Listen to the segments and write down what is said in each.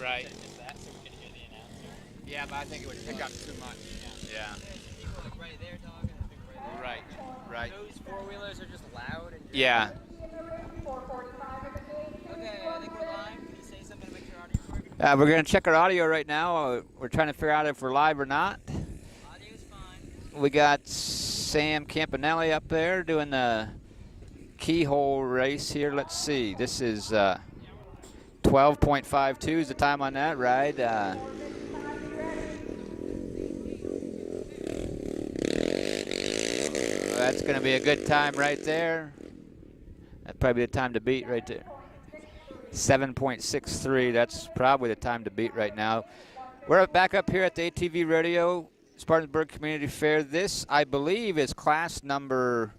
Right. Just that, so we can hear the announcer. Yeah, but I think it would pick up too much. Yeah. There's people like right there talking, and people right there. Right. Right. Those four-wheelers are just loud and Yeah. Okay, I think we're live. Can you say something to make sure audio's working? We're going to check our audio right now. We're trying to figure out if we're live or not. Audio's fine. We got Sam Campanelli up there doing the keyhole race here. Let's see. This is 12.52 is the time on that ride. That's going to be a good time right there. That's probably the time to beat right there. 7.63. That's probably the time to beat right now. We're back up here at the ATV Rodeo, Spartansburg Community Fair. This, I believe, is class number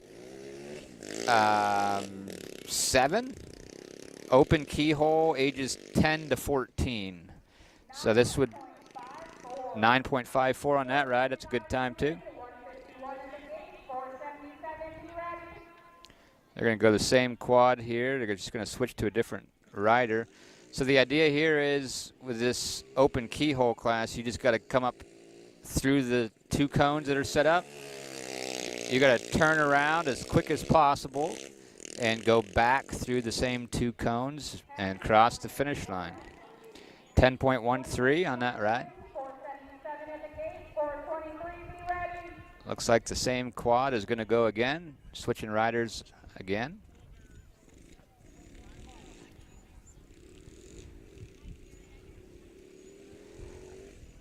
7. Open keyhole, ages 10 to 14. So this would 9.54 on that ride. That's a good time too. They're going to go the same quad here. They're just going to switch to a different rider. So the idea here is with this open keyhole class, you just got to come up through the 2 cones that are set up. You got to turn around as quick as possible and go back through the same 2 cones and cross the finish line. 10.13 on that ride. Looks like the same quad is going to go again, switching riders again.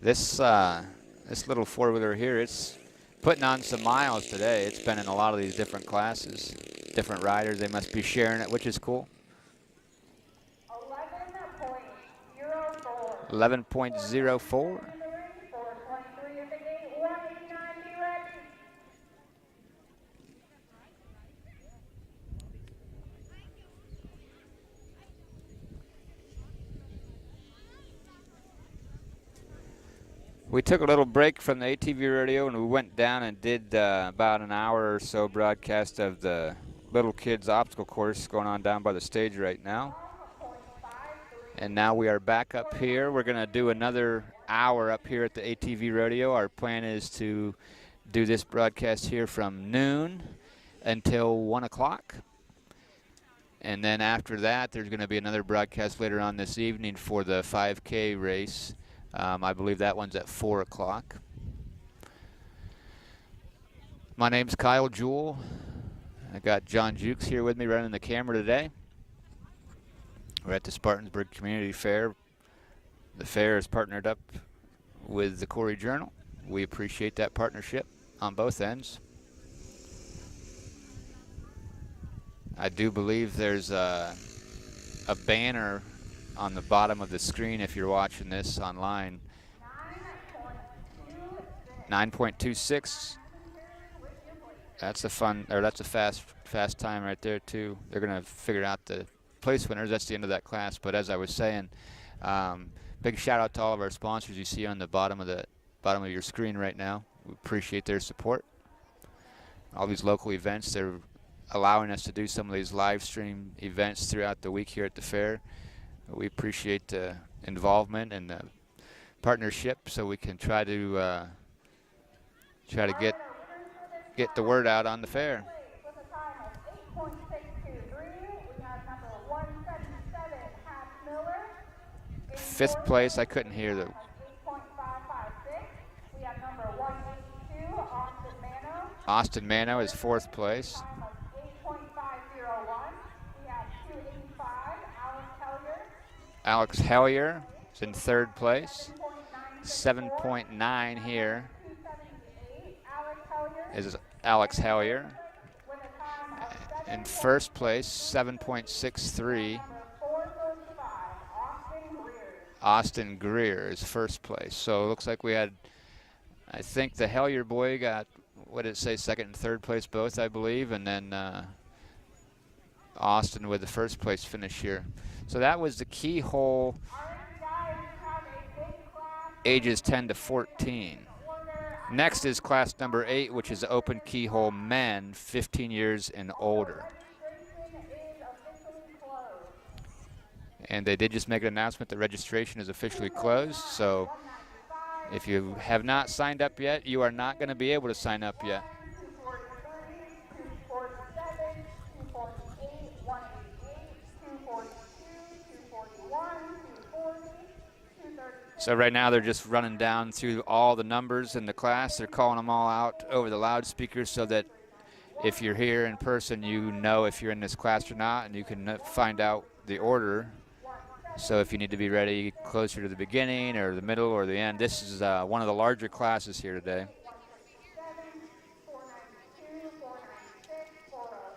This little 4-wheeler here, it's putting on some miles today. It's been in a lot of these different classes, different riders. They must be sharing it, which is cool. 11.04. We took a little break from the ATV Rodeo and we went down and did about an hour or so broadcast of the little kids obstacle course going on down by the stage right now. And now we are back up here. We're going to do another hour up here at the ATV Rodeo. Our plan is to do this broadcast here from noon until 1 o'clock. And then after that, there's going to be another broadcast later on this evening for the 5K race. I believe that one's at 4 o'clock. My name's Kyle Jewell. I got John Jukes here with me running the camera today. We're at the Spartansburg Community Fair. The fair is partnered up with the Corey Journal. We appreciate that partnership on both ends. I do believe there's a banner on the bottom of the screen if you're watching this online. 9.26. That's a fast time right there too. They're gonna figure out the place winners. That's the end of that class. But as I was saying, big shout out to all of our sponsors you see on the bottom of your screen right now. We appreciate their support. All these local events, they're allowing us to do some of these live stream events throughout the week here at the fair. We appreciate the involvement and the partnership, so we can try to get the word out on the fair. 5th place, I couldn't hear the. Austin Mano is 4th place. Alex Hellier is in 3rd place. 7.9 here is Alex Hellier. In 1st place, 7.63. Austin Greer is 1st place. So it looks like we had, I think the Hellier boy got, what did it say, 2nd and 3rd place both, I believe, and then Austin with the 1st place finish here. So that was the keyhole, ages 10 to 14. Next is class number 8, which is open keyhole men, 15 years and older. And they did just make an announcement that registration is officially closed. So if you have not signed up yet, you are not going to be able to sign up yet. So right now they're just running down through all the numbers in the class. They're calling them all out over the loudspeakers so that if you're here in person, you know if you're in this class or not, and you can find out the order. So if you need to be ready closer to the beginning or the middle or the end, this is one of the larger classes here today.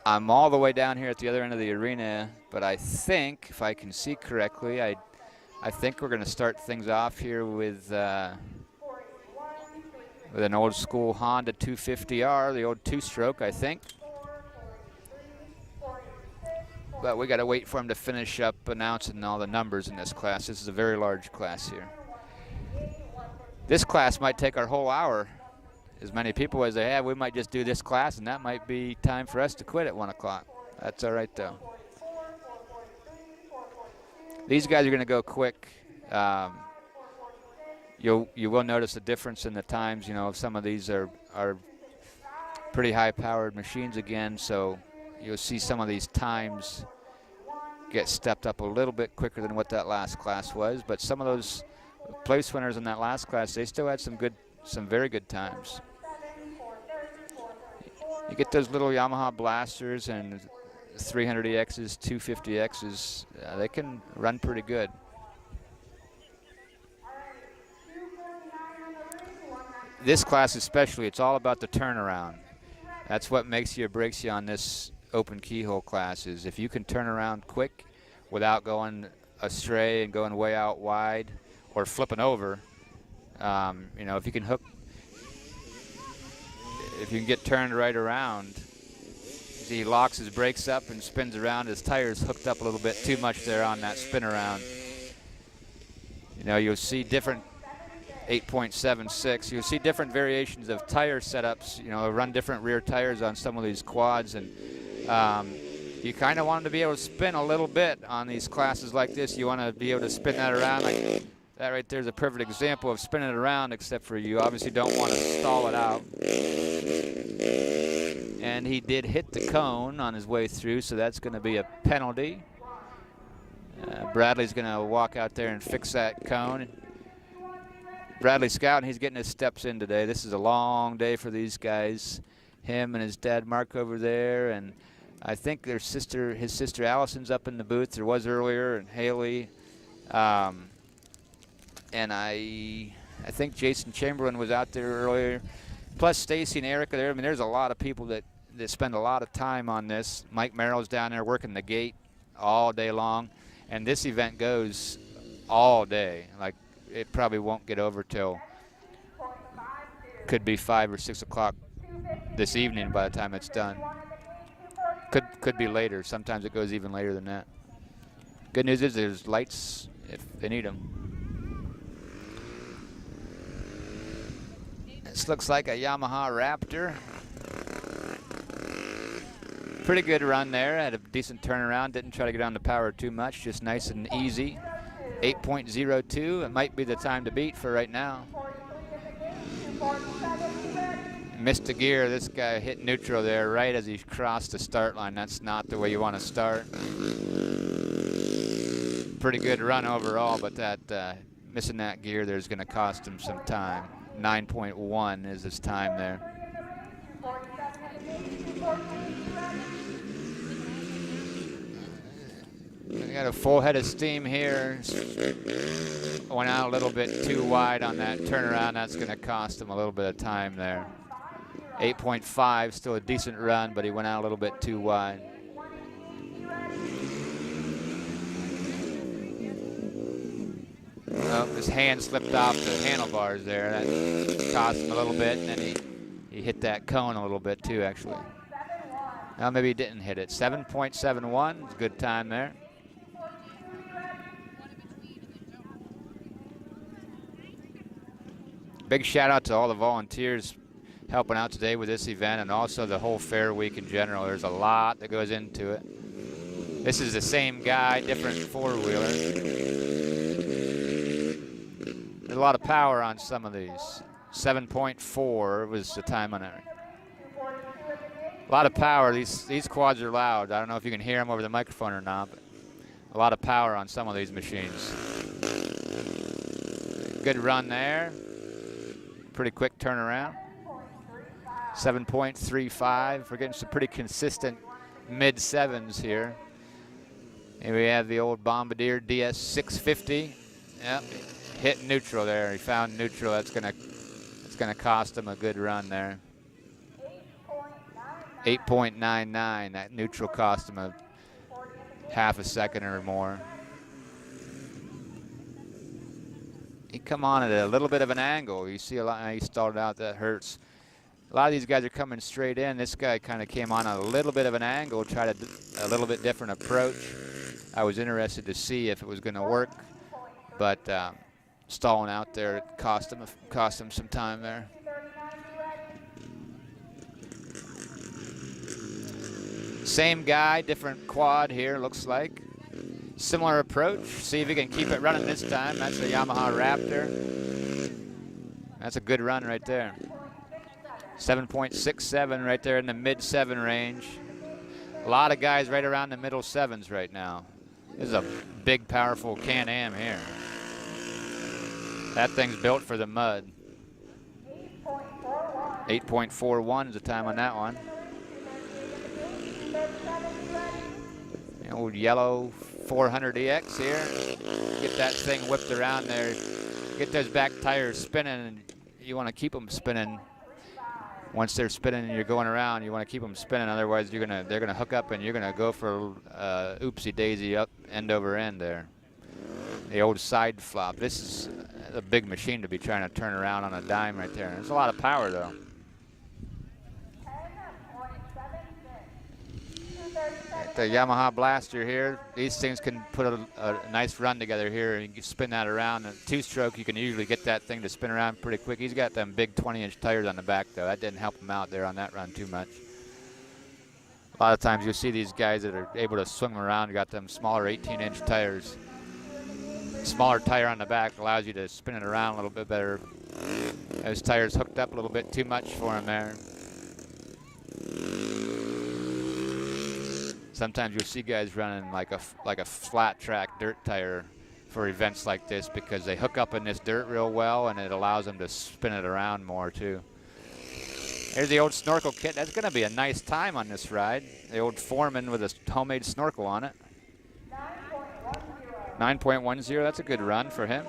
I'm all the way down here at the other end of the arena, but I think, if I can see correctly, I think we're going to start things off here with an old school Honda 250R, the old two-stroke, I think. But we got to wait for him to finish up announcing all the numbers in this class. This is a very large class here. This class might take our whole hour. As many people as they have, we might just do this class, and that might be time for us to quit at 1 o'clock. That's all right, though. These guys are going to go quick. You will notice the difference in the times. You know, some of these are pretty high-powered machines again, so you'll see some of these times get stepped up a little bit quicker than what that last class was. But some of those place winners in that last class, they still had some very good times. You get those little Yamaha blasters and 300EXs, 250Xs, they can run pretty good. This class especially, it's all about the turnaround. That's what makes you or breaks you on this open keyhole class, is if you can turn around quick without going astray and going way out wide or flipping over. You know, if you can get turned right around. He locks his brakes up and spins around. His tire's hooked up a little bit too much there on that spin around. You know, you'll see different 8.76. You'll see different variations of tire setups. You know, run different rear tires on some of these quads, and you kind of want them to be able to spin a little bit on these classes like this. You want to be able to spin that around. Like that right there is a perfect example of spinning it around, except for you obviously don't want to stall it out. And he did hit the cone on his way through, so that's going to be a penalty. Bradley's going to walk out there and fix that cone. Bradley's scouting. He's getting his steps in today. This is a long day for these guys. Him and his dad Mark over there, and I think his sister Allison's up in the booth. There was earlier, and Haley. And I think Jason Chamberlain was out there earlier. Plus Stacy and Erica there. I mean, there's a lot of people that spend a lot of time on this. Mike Merrill's down there working the gate all day long. And this event goes all day. Like, it probably won't get over till could be 5 or 6 o'clock this evening by the time it's done. Could be later. Sometimes it goes even later than that. Good news is there's lights if they need them. This looks like a Yamaha Raptor. Pretty good run there. Had a decent turnaround. Didn't try to get on the power too much. Just nice and easy. 8.02. It might be the time to beat for right now. Missed a gear. This guy hit neutral there right as he crossed the start line. That's not the way you want to start. Pretty good run overall, but that missing that gear there is going to cost him some time. 9.1 is his time there. We got a full head of steam here. Went out a little bit too wide on that turnaround. That's going to cost him a little bit of time there. 8.5, still a decent run, but he went out a little bit too wide. Oh, his hand slipped off the handlebars there. That cost him a little bit, and then he hit that cone a little bit too, actually. Well, maybe he didn't hit it. 7.71 is a good time there. Big shout out to all the volunteers helping out today with this event, and also the whole fair week in general. There's a lot that goes into it. This is the same guy, different four-wheeler. There's a lot of power on some of these. 7.4 was the time on it. A lot of power. These quads are loud. I don't know if you can hear them over the microphone or not, but a lot of power on some of these machines. Good run there. Pretty quick turnaround. 7.35. We're getting some pretty consistent mid-sevens here. Here we have the old Bombardier DS650. Yep, hit neutral there. He found neutral. That's gonna cost him a good run there. 8.99. That neutral cost him a half a second or more. He come on at a little bit of an angle. You see a lot. He started out. That hurts. A lot of these guys are coming straight in. This guy kind of came on a little bit of an angle, tried a little bit different approach. I was interested to see if it was going to work, but stalling out there cost him some time there. Same guy, different quad here, looks like. Similar approach. See if he can keep it running this time. That's a Yamaha Raptor. That's a good run right there. 7.67 right there in the mid-7 range. A lot of guys right around the middle sevens right now. This is a big, powerful Can-Am here. That thing's built for the mud. 8.41 is the time on that one. The old yellow 400EX here. Get that thing whipped around there. Get those back tires spinning, and you want to keep them spinning. Once they're spinning and you're going around, you want to keep them spinning. Otherwise, they're gonna hook up and you're gonna go for oopsie daisy up end over end there. The old side flop. This is a big machine to be trying to turn around on a dime right there. There's a lot of power though. The Yamaha Blaster here. These things can put a nice run together here, and you can spin that around. And two-stroke, you can usually get that thing to spin around pretty quick. He's got them big 20-inch tires on the back, though. That didn't help him out there on that run too much. A lot of times you'll see these guys that are able to swing around, got them smaller 18-inch tires. Smaller tire on the back allows you to spin it around a little bit better. Those tires hooked up a little bit too much for him there. Sometimes you'll see guys running like a flat track dirt tire for events like this because they hook up in this dirt real well, and it allows them to spin it around more too. Here's the old snorkel kit. That's going to be a nice time on this ride. The old Foreman with a homemade snorkel on it. 9.10. That's a good run for him.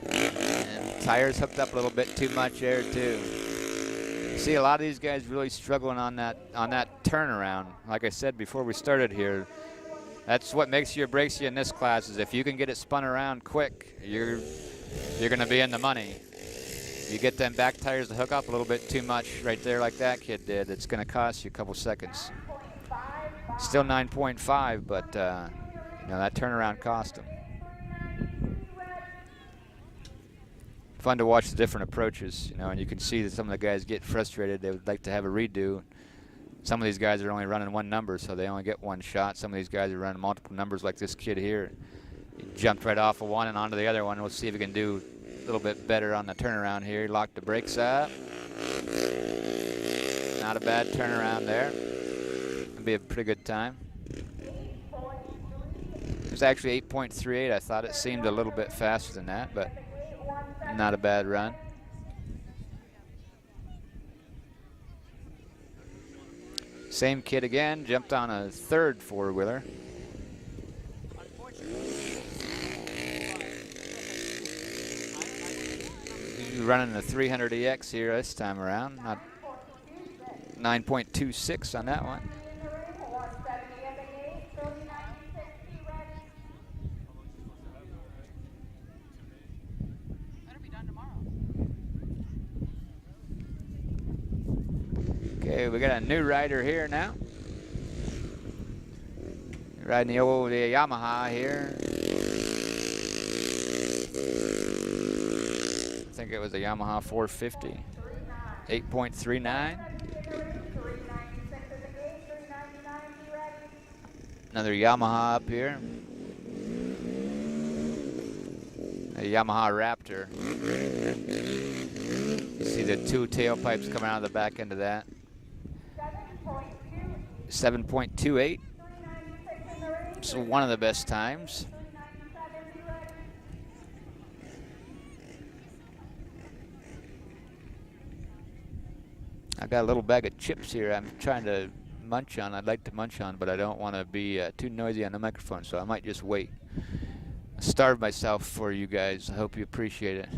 And tires hooked up a little bit too much there too. See a lot of these guys really struggling on that turnaround. Like I said before we started here, that's what makes you or breaks you in this class. Is if you can get it spun around quick, you're going to be in the money. You get them back tires to hook up a little bit too much right there, like that kid did. It's going to cost you a couple seconds. Still 9.5, but you know, that turnaround cost him. Fun to watch the different approaches, you know, and you can see that some of the guys get frustrated. They would like to have a redo. Some of these guys are only running one number, so they only get one shot. Some of these guys are running multiple numbers like this kid here. He jumped right off of one and onto the other one. We'll see if he can do a little bit better on the turnaround here. He locked the brakes up. Not a bad turnaround there. It'll be a pretty good time. It was actually 8.38. I thought it seemed a little bit faster than that, but not a bad run. Same kid again, jumped on a third four-wheeler. He's running the 300EX here this time around. Not 9.26 on that one. Okay, we got a new rider here now. Riding the old Yamaha here. I think it was a Yamaha 450. 8.39. Another Yamaha up here. A Yamaha Raptor. You see the two tailpipes coming out of the back end of that. 7.28. It's one of the best times. I got a little bag of chips here I'm trying to munch on. I'd like to munch on, but I don't want to be too noisy on the microphone, so I might just wait. Starve myself for you guys. I hope you appreciate it.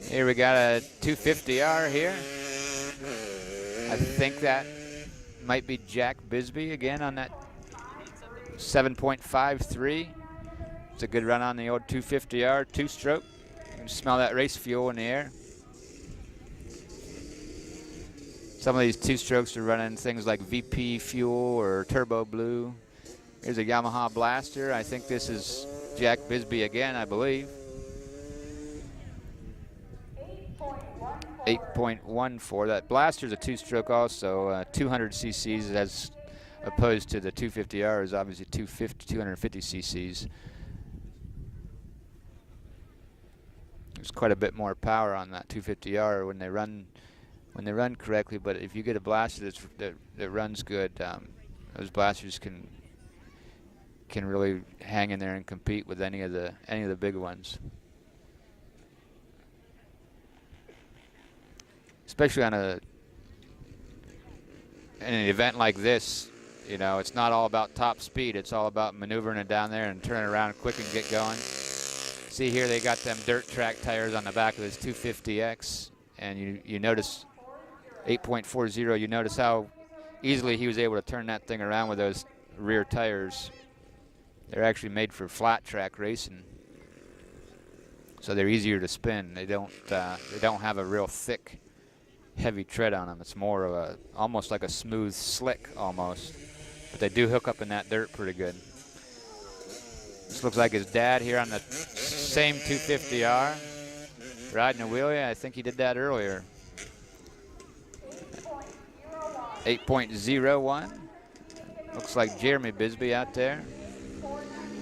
Here we got a 250R here. I think that might be Jack Bisbee again on that 7.53. It's a good run on the old 250R, two-stroke. You can smell that race fuel in the air. Some of these two-strokes are running things like VP fuel or Turbo Blue. Here's a Yamaha Blaster. I think this is Jack Bisbee again, I believe. 8.14. That Blaster's a two-stroke also, 200 cc's as opposed to the 250R is obviously 250 cc's. There's quite a bit more power on that 250R when they run correctly. But if you get a Blaster that runs good, those Blasters can really hang in there and compete with any of the big ones. Especially on an event like this, you know, it's not all about top speed. It's all about maneuvering it down there and turning around quick and get going. See here, they got them dirt track tires on the back of this 250X, and you notice 8.40. You notice how easily he was able to turn that thing around with those rear tires. They're actually made for flat track racing, so they're easier to spin. They don't have a real thick, heavy tread on them. It's more of almost like a smooth slick almost, but they do hook up in that dirt pretty good. This looks like his dad here on the same 250R riding a wheelie. I think he did that earlier. 8.01. Looks like Jeremy Bisbee out there.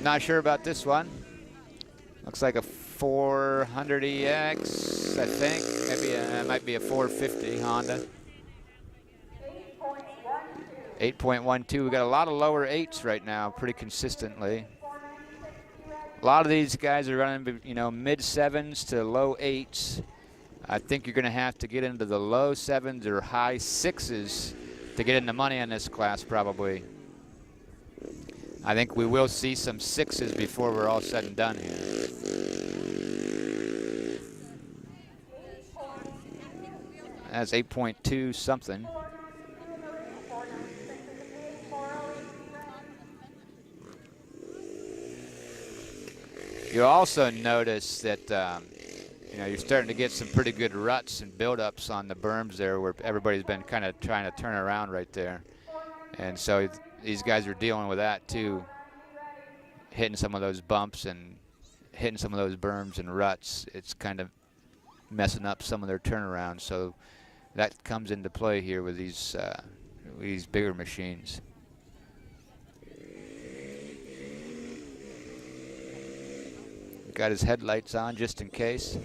Not sure about this one. Looks like a 400EX, I think. Maybe it might be a 450 Honda. 8.12. We got a lot of lower 8s right now, pretty consistently. A lot of these guys are running, you know, mid 7s to low 8s. I think you're going to have to get into the low 7s or high 6s to get in the money on this class, probably. I think we will see some 6s before we're all said and done here. That's 8.2 something. You'll also notice that you know, you're starting to get some pretty good ruts and buildups on the berms there, where everybody's been kind of trying to turn around right there, and so these guys are dealing with that too, hitting some of those bumps and hitting some of those berms and ruts. It's kind of messing up some of their turnaround, so that comes into play here with these bigger machines. Got his headlights on just in case.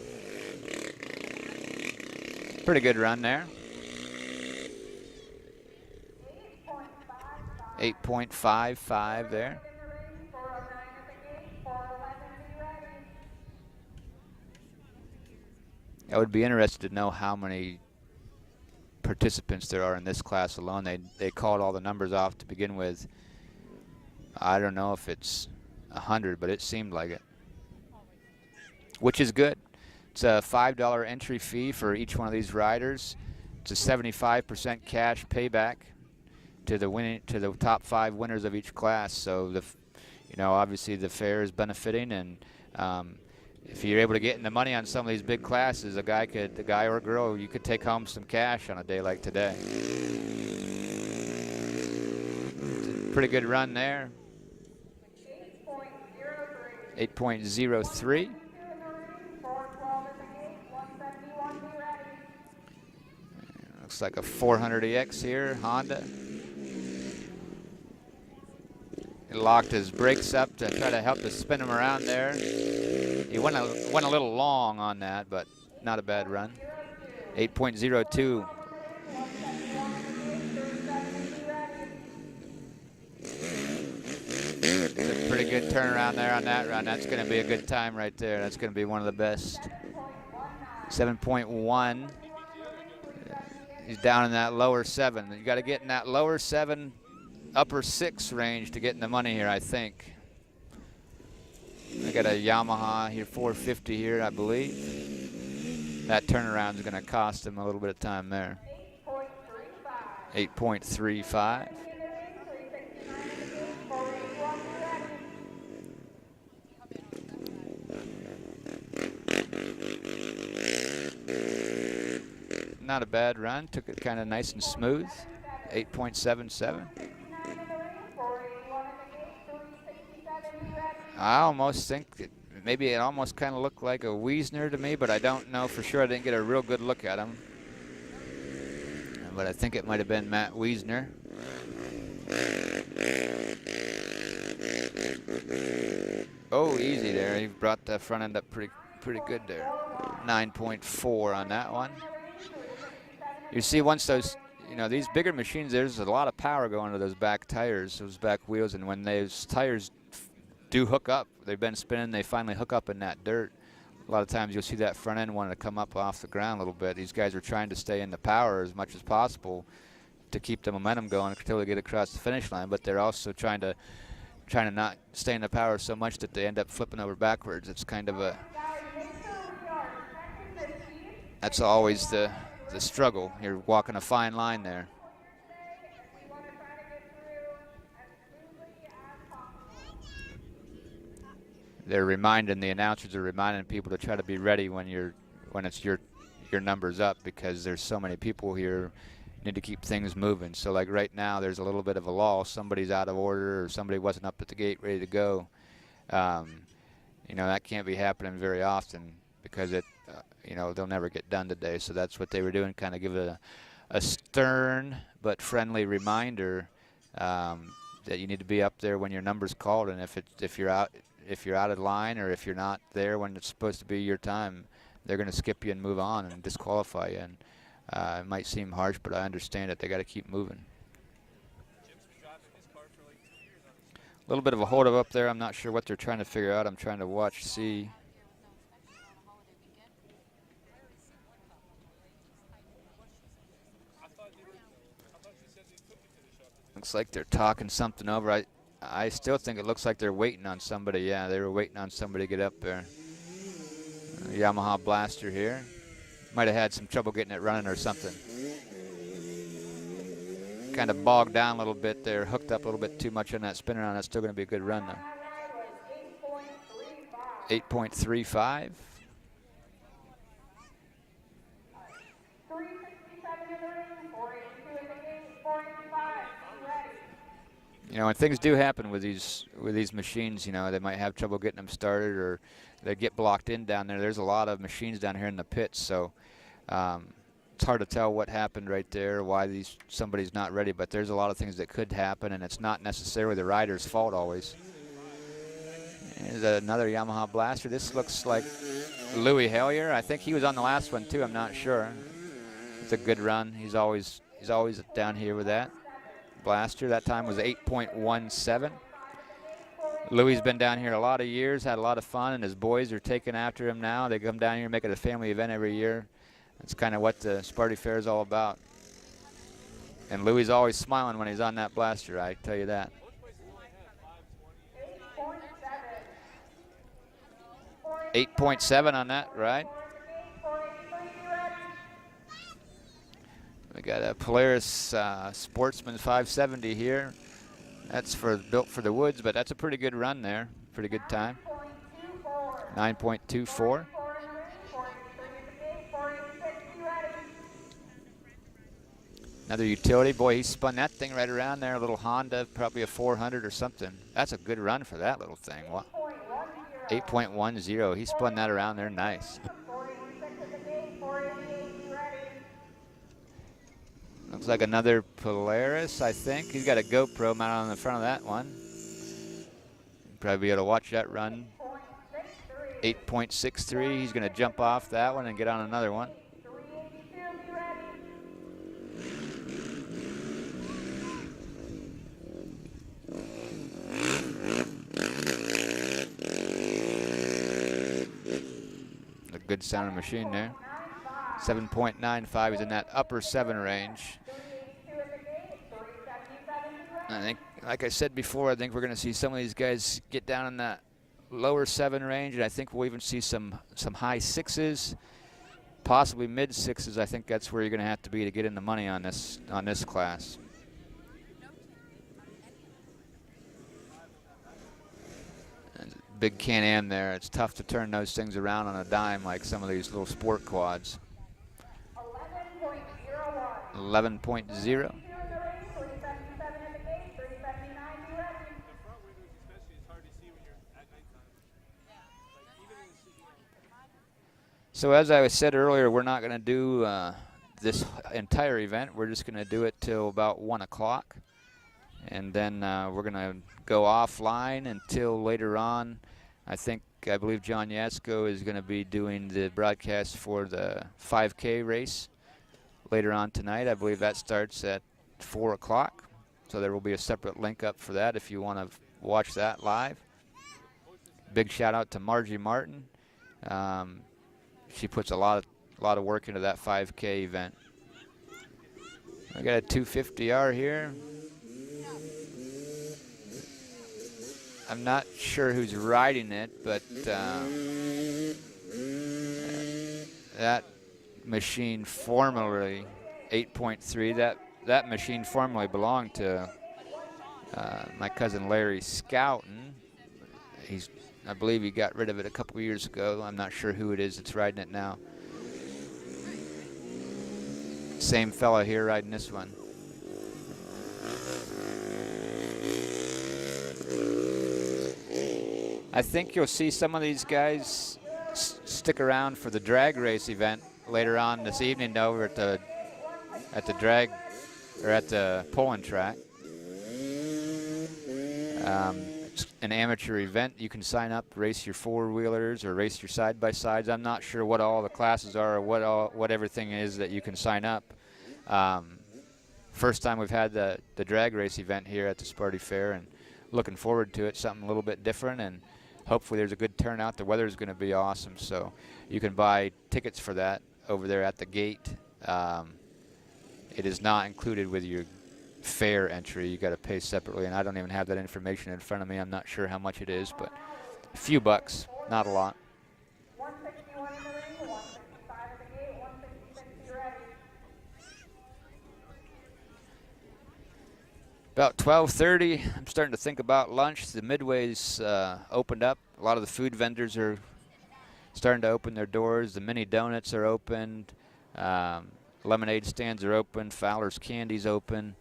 Pretty good run there. 8.55 there. I would be interested to know how many participants there are in this class alone. They called all the numbers off to begin with. I don't know if it's 100, but it seemed like it, which is good. It's a $5 entry fee for each one of these riders. It's a 75% cash payback to the top 5 winners of each class. So you know, obviously the fair is benefiting, and if you're able to get in the money on some of these big classes, a guy or girl, you could take home some cash on a day like today. Pretty good run there. 8.03. Looks like a 400EX here, Honda. He locked his brakes up to try to help us spin him around there. He went a little long on that, but not a bad run. 8.02. It's a pretty good turnaround there on that run. That's going to be a good time right there. That's going to be one of the best. 7.1. He's down in that lower 7. You got to get in that lower 7, upper 6 range to get in the money here, I think. I got a Yamaha here, 450 here, I believe. That turnaround is going to cost him a little bit of time there. 8.35. Not a bad run. Took it kind of nice and smooth. 8.77. I almost think maybe it almost kind of looked like a Wiesner to me, but I don't know for sure. I didn't get a real good look at him. But I think it might have been Matt Wiesner. Oh, easy there. He brought the front end up pretty good there. 9.4 on that one. You see, once those, these bigger machines, there's a lot of power going to those back tires, those back wheels, and when those tires do hook up, they've been spinning, they finally hook up in that dirt. A lot of times you'll see that front end wanting to come up off the ground a little bit. These guys are trying to stay in the power as much as possible to keep the momentum going until they get across the finish line, but they're also trying to not stay in the power so much that they end up flipping over backwards. It's kind of that's always the struggle. You're walking a fine line there. They're reminding, the announcers are reminding people to try to be ready when it's your numbers up, because there's so many people here. You need to keep things moving. So like right now, there's a little bit of a lull. Somebody's out of order, or somebody wasn't up at the gate ready to go. That can't be happening very often, because they'll never get done today. So that's what they were doing, kind of give it a stern but friendly reminder that you need to be up there when your number's called, and if you're out of line, or if you're not there when it's supposed to be your time, they're going to skip you and move on and disqualify you. And it might seem harsh, but I understand it. They got to keep moving. A little bit of a holdup up there. I'm not sure what they're trying to figure out. I'm trying to watch, see. Looks like they're talking something over. I still think it looks like they're waiting on somebody. Yeah, they were waiting on somebody to get up there. Yamaha Blaster here. Might have had some trouble getting it running or something. Kind of bogged down a little bit there, hooked up a little bit too much on that spinner on. That's still going to be a good run though. 8.35. And things do happen with these machines, they might have trouble getting them started, or they get blocked in down there. There's a lot of machines down here in the pits, so it's hard to tell what happened right there, why somebody's not ready, but there's a lot of things that could happen, and it's not necessarily the rider's fault always. Here's another Yamaha Blaster. This looks like Louis Hellier. I think he was on the last one too, I'm not sure. It's a good run. He's always down here with that Blaster. That time was 8.17. Louis been down here a lot of years, had a lot of fun, and his boys are taking after him now. They come down here and make it a family event every year. That's kind of what the Sparty Fair is all about. And Louis is always smiling when he's on that Blaster, I tell you that. 8.7 on that, right? We got a Polaris Sportsman 570 here. That's built for the woods, but that's a pretty good run there. Pretty good time. 9.24. Another utility. Boy, he spun that thing right around there. A little Honda, probably a 400 or something. That's a good run for that little thing. 8.10. He spun that around there nice. Looks like another Polaris, I think. He's got a GoPro mounted on the front of that one. Probably be able to watch that run. 8.63. He's going to jump off that one and get on another one. A good sounding machine there. 7.95 is in that upper 7 range. I think, like I said before, I think we're going to see some of these guys get down in that lower 7 range, and I think we'll even see some high 6s, possibly mid 6s. I think that's where you're going to have to be to get in the money on this class. And big Can-Am there. It's tough to turn those things around on a dime like some of these little sport quads. 11.0. So as I said earlier, we're not going to do this entire event. We're just going to do it till about 1 o'clock. And then we're going to go offline until later on. I believe John Yasko is going to be doing the broadcast for the 5K race later on tonight. I believe that starts at 4 o'clock. So there will be a separate link up for that if you want to watch that live. Big shout out to Margie Martin. She puts a lot of work into that 5K event. I got a 250R here. I'm not sure who's riding it, but that machine formerly 8.3. That machine formerly belonged to my cousin Larry Scouten. I believe he got rid of it a couple years ago. I'm not sure who it is that's riding it now. Same fella here riding this one. I think you'll see some of these guys stick around for the drag race event later on this evening over at the drag or at the pulling track. It's an amateur event. You can sign up, race your four-wheelers or race your side-by-sides. I'm not sure what all the classes are or what everything is that you can sign up. First time we've had the drag race event here at the Sparty Fair, and looking forward to it, something a little bit different, and hopefully there's a good turnout. The weather's going to be awesome, so you can buy tickets for that over there at the gate. It is not included with your fair entry. You got to pay separately, and I don't even have that information in front of me. I'm not sure how much it is, but a few bucks, not a lot. 161 in the ring, 165 at the gate, 166 ready. About 12:30, I'm starting to think about lunch. The Midway's opened up. A lot of the food vendors are starting to open their doors. The mini donuts are opened. Lemonade stands are open. Fowler's Candy's open.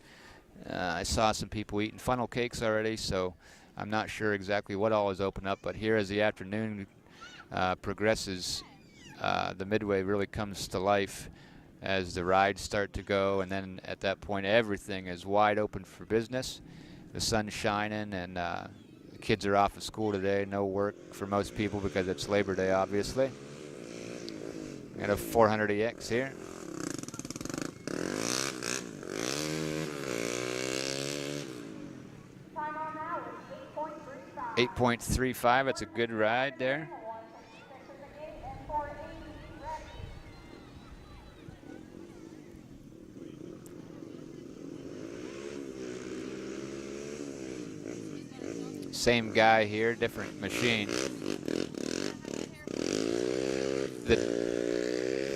I saw some people eating funnel cakes already, so I'm not sure exactly what all is open up. But here as the afternoon progresses, the Midway really comes to life as the rides start to go, and then at that point everything is wide open for business. The sun's shining, and the kids are off of school today. No work for most people because it's Labor Day, obviously. Got a 400EX here. Time on now is 8.35. 8.35, that's a good ride there. 166 at the gate and 480 ready. Same guy here, different machine.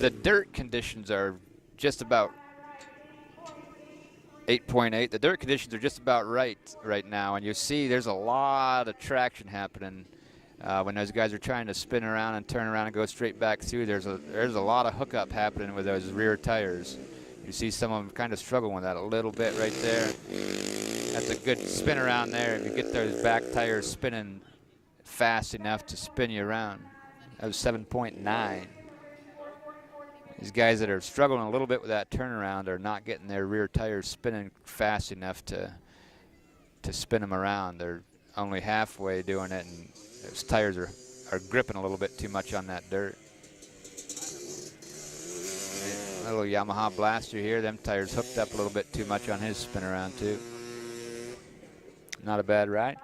The dirt conditions are just about 8.8. The dirt conditions are just about right now, and you see there's a lot of traction happening when those guys are trying to spin around and turn around and go straight back through. There's a lot of hookup happening with those rear tires. You see some of them kind of struggling with that a little bit right there. That's a good spin around there if you get those back tires spinning fast enough to spin you around. That was 7.9. These guys that are struggling a little bit with that turnaround are not getting their rear tires spinning fast enough to spin them around. They're only halfway doing it, and those tires are gripping a little bit too much on that dirt. A little Yamaha Blaster here. Them tires hooked up a little bit too much on his spin around too. Not a bad ride.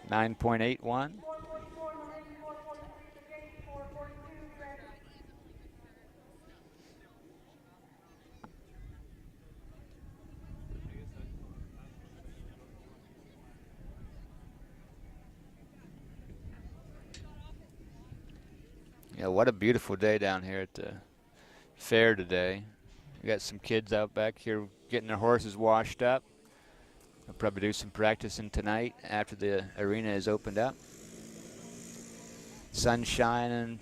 9.81. 444 in the ring, 443 at the gate, 442 be ready. Yeah, what a beautiful day down here at the fair today. We got some kids out back here getting their horses washed up. I'll probably do some practicing tonight after the arena is opened up. Sun shining,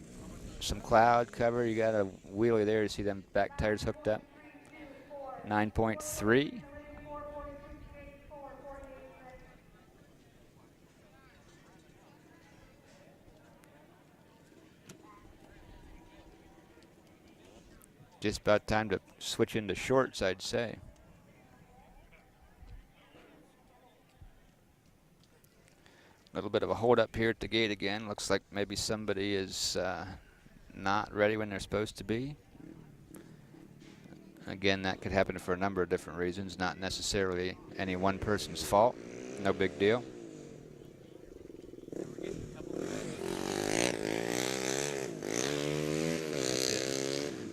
some cloud cover. You got a wheelie there to see them back tires hooked up. 9.3. Just about time to switch into shorts, I'd say. A little bit of a hold up here at the gate again. Looks like maybe somebody is not ready when they're supposed to be. Again, that could happen for a number of different reasons, not necessarily any one person's fault. No big deal.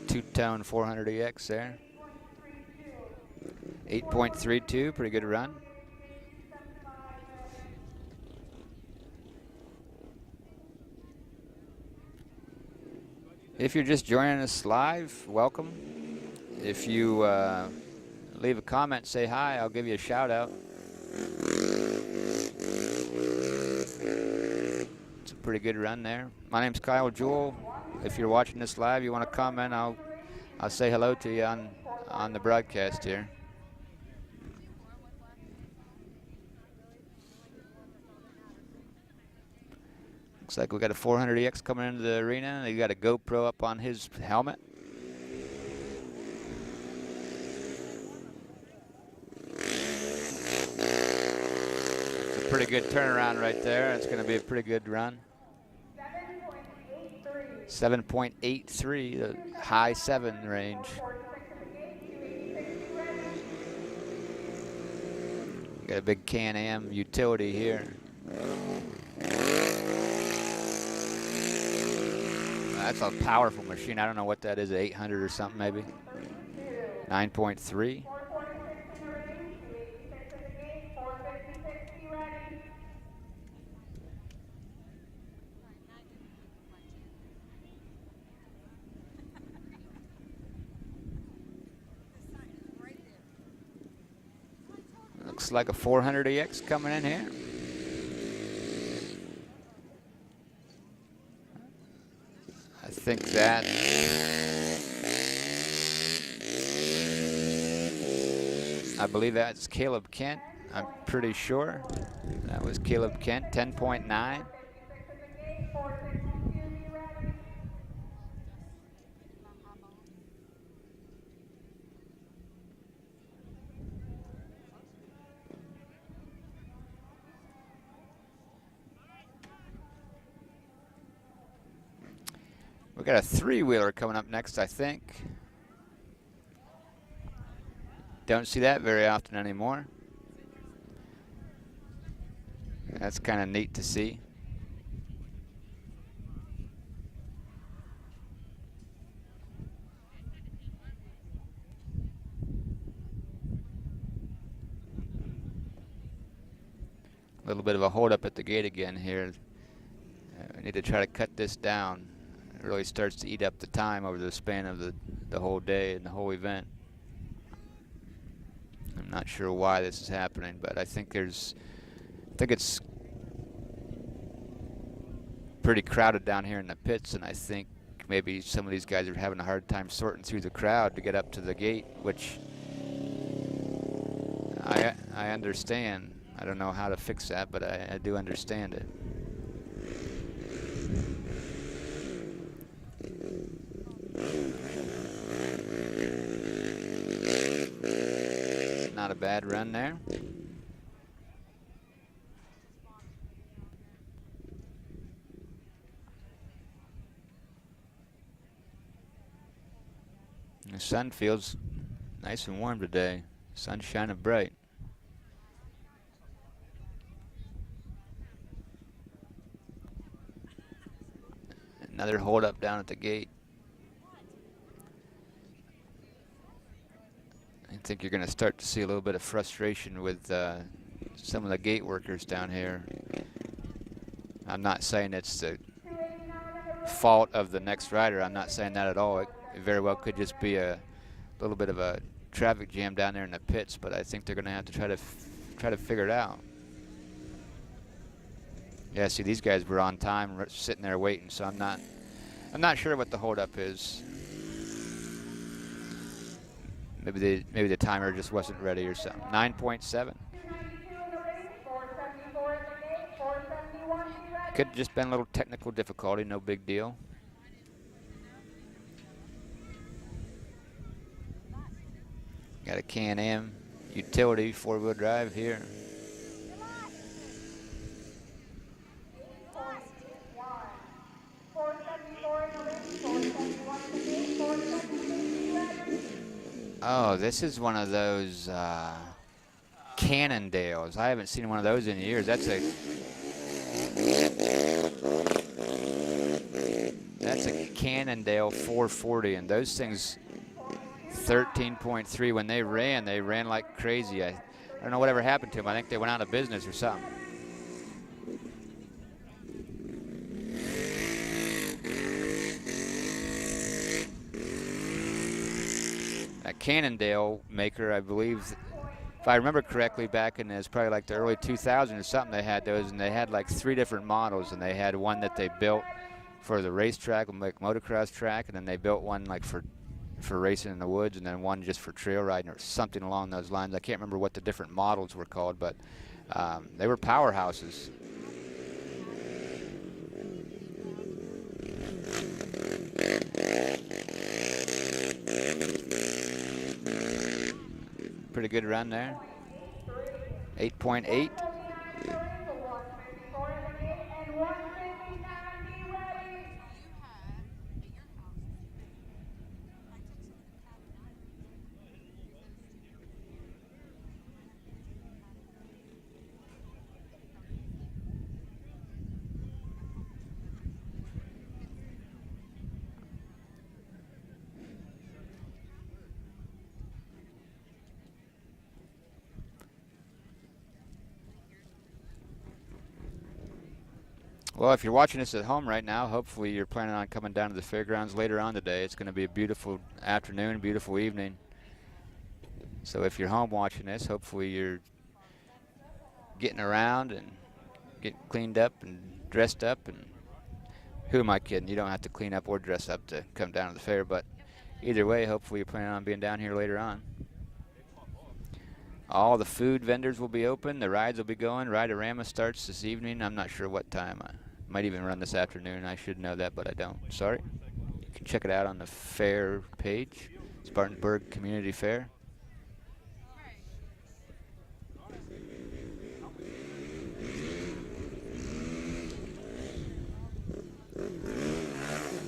Two-tone 400EX there. 8.32, pretty good run. If you're just joining us live, welcome. If you leave a comment, say hi, I'll give you a shout out. It's a pretty good run there. My name's Kyle Jewell. If you're watching this live, you want to comment, I'll say hello to you on the broadcast here. Looks like we got a 400EX coming into the arena. They got a GoPro up on his helmet. It's a pretty good turnaround right there. It's going to be a pretty good run. 7.83, the high 7 range. Got a big Can-Am utility here. That's a powerful machine. I don't know what that is, 800 or something maybe. 9.3. Looks like a 400EX coming in here. I think that I believe that's Caleb Kent. I'm pretty sure that was Caleb Kent. 10.9. We got a 3-wheeler coming up next, I think. Don't see that very often anymore. That's kind of neat to see. A little bit of a hold up at the gate again here. We need to try to cut this down. It really starts to eat up the time over the span of the whole day and the whole event. I'm not sure why this is happening, but I think it's pretty crowded down here in the pits, and I think maybe some of these guys are having a hard time sorting through the crowd to get up to the gate, which I understand. I don't know how to fix that, but I do understand it. bad run there. The sun feels nice and warm today. Sun's shining bright. Another hold up down at the gate. I think you're going to start to see a little bit of frustration with some of the gate workers down here. I'm not saying it's the fault of the next rider. I'm not saying that at all. It very well could just be a little bit of a traffic jam down there in the pits, but I think they're going to have to try to figure it out. Yeah, see, these guys were on time, sitting there waiting, so I'm not sure what the holdup is. Maybe the timer just wasn't ready or something. 9.7. Could have just been a little technical difficulty, no big deal. Got a Can-Am utility 4-wheel drive here. Oh, this is one of those Cannondales. I haven't seen one of those in years. That's a Cannondale 440, and those things 13.3. When they ran like crazy. I don't know whatever happened to them. I think they went out of business or something. A Cannondale maker, I believe, if I remember correctly, back in probably like the early 2000s or something, they had those, and they had like 3 different models, and they had one that they built for the racetrack, like motocross track, and then they built one like for racing in the woods, and then one just for trail riding or something along those lines. I can't remember what the different models were called, but they were powerhouses. Pretty good run there. 8.8. Well, if you're watching this at home right now, hopefully you're planning on coming down to the fairgrounds later on today. It's going to be a beautiful afternoon, beautiful evening. So if you're home watching this, hopefully you're getting around and getting cleaned up and dressed up. And who am I kidding? You don't have to clean up or dress up to come down to the fair, but either way, hopefully you're planning on being down here later on. All the food vendors will be open. The rides will be going. Ride-A-Rama starts this evening. I'm not sure what time. I might even run this afternoon. I should know that, but I don't. Sorry. You can check it out on the fair page, Spartansburg Community Fair.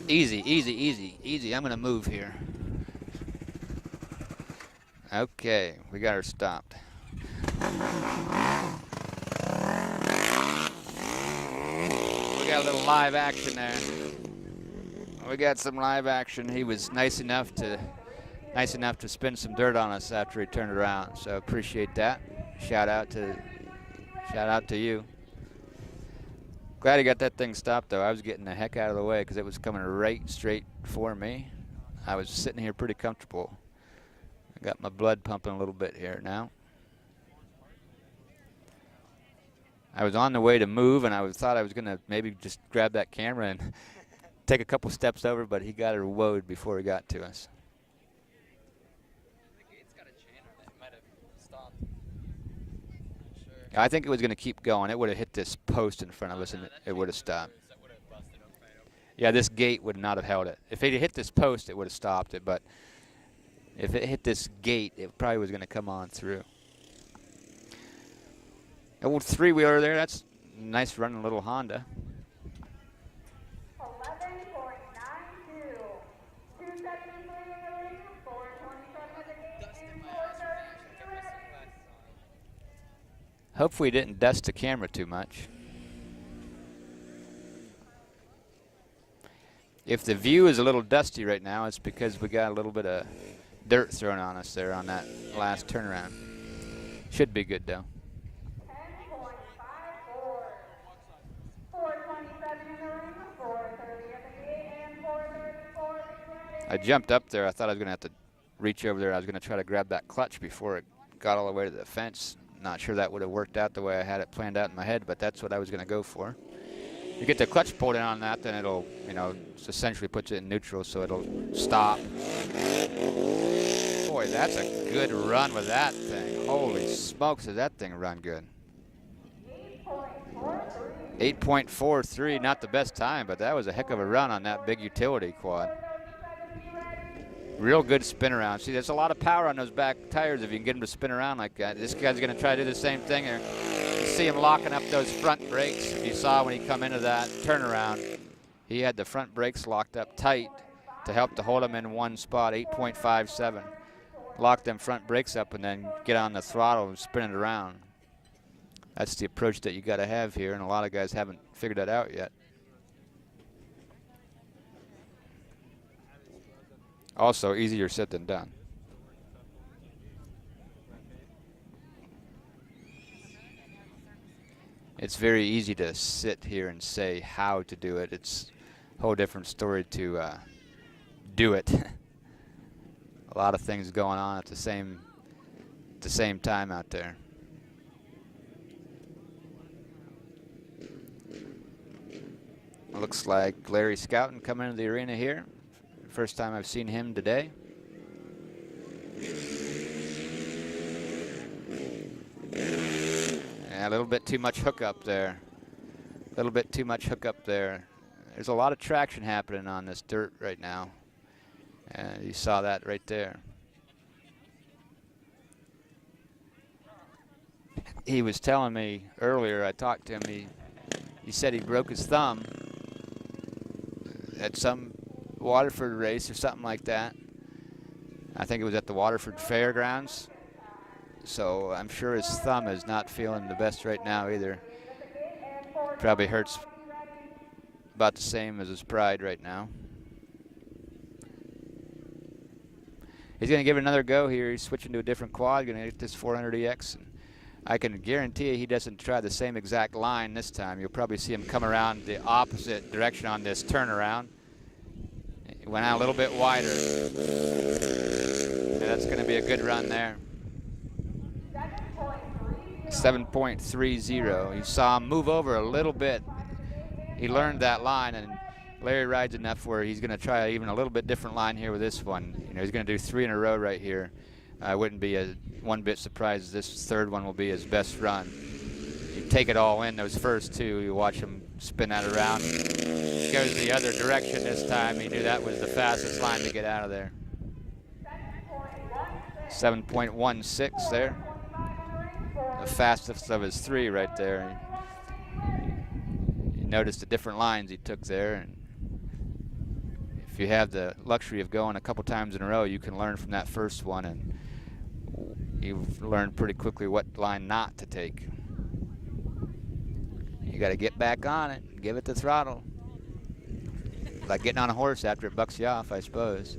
Easy, easy, easy, easy. I'm going to move here. Okay, we got her stopped. We got a little live action there. We got some live action. He was nice enough to spin some dirt on us after he turned around. So appreciate that. Shout out to you. Glad he got that thing stopped though. I was getting the heck out of the way because it was coming right straight for me. I was sitting here pretty comfortable. I got my blood pumping a little bit here now. I was on the way to move, and I thought I was going to maybe just grab that camera and take a couple steps over, but he got her woed before he got to us. The gate's got a chain on it. It might have stopped. Not sure. I think it was going to keep going. It would have hit this post in front of us, and it would have stopped. That would have busted up right open. Yeah, this gate would not have held it. If it had hit this post, it would have stopped it, but if it hit this gate, it probably was going to come on through. Old three-wheeler there. That's nice running little Honda. 11.92. 273 in the ring, 427 at the gate, Dust in and my eyes from 430 the action. I kept my sunglasses on. Hopefully he didn't dust the camera too much. If the view is a little dusty right now, it's because we got a little bit of dirt thrown on us there on that last turnaround. Should be good though. 10.54. 427 in the ring, 430 at the gate, and 434 at the I jumped up there. I thought I was going to have to reach over there. I was going to try to grab that clutch before it got all the way to the fence. Not sure that would have worked out the way I had it planned out in my head, but that's what I was going to go for. You get the clutch pulled in on that, then it'll, you know, essentially puts it in neutral, so it'll stop. Boy, that's a good run with that thing. Holy smokes, does that thing run good. 8.43, not the best time, but that was a heck of a run on that big utility quad. Real good spin around. See, there's a lot of power on those back tires if you can get them to spin around like that. This guy's going to try to do the same thing here. You see him locking up those front brakes. If you saw when he come into that turnaround, he had the front brakes locked up tight to help to hold him in one spot, 8.57. Lock them front brakes up and then get on the throttle and spin it around. That's the approach that you got to have here, and a lot of guys haven't figured that out yet. Also, easier said than done. It's very easy to sit here and say how to do it. It's a whole different story to do it. A lot of things going on at the same time out there. Looks like Larry Scouten coming into the arena here. First time I've seen him today. Yeah, a little bit too much hookup there. A little bit too much hookup there. There's a lot of traction happening on this dirt right now. And you saw that right there. He was telling me earlier, I talked to him, he said he broke his thumb at some Waterford race or something like that. I think it was at the Waterford Fairgrounds. So I'm sure his thumb is not feeling the best right now either. Probably hurts about the same as his pride right now. He's going to give it another go here. He's switching to a different quad, going to get this 400EX. I can guarantee you he doesn't try the same exact line this time. You'll probably see him come around the opposite direction on this turnaround. He went out a little bit wider. Yeah, that's going to be a good run there. 7.30. You saw him move over a little bit. He learned that line, and Larry rides enough where he's going to try even a little bit different line here with this one. You know, he's going to do 3 in a row right here. I wouldn't be one bit surprised this third one will be his best run. You take it all in, those first 2, you watch him spin that around. He goes the other direction this time. He knew that was the fastest line to get out of there. 7.16 there. The fastest of his 3 right there. You notice the different lines he took there. And if you have the luxury of going a couple times in a row, you can learn from that first one, and you've learned pretty quickly what line not to take. You got to get back on it and give it the throttle. Like getting on a horse after it bucks you off, I suppose.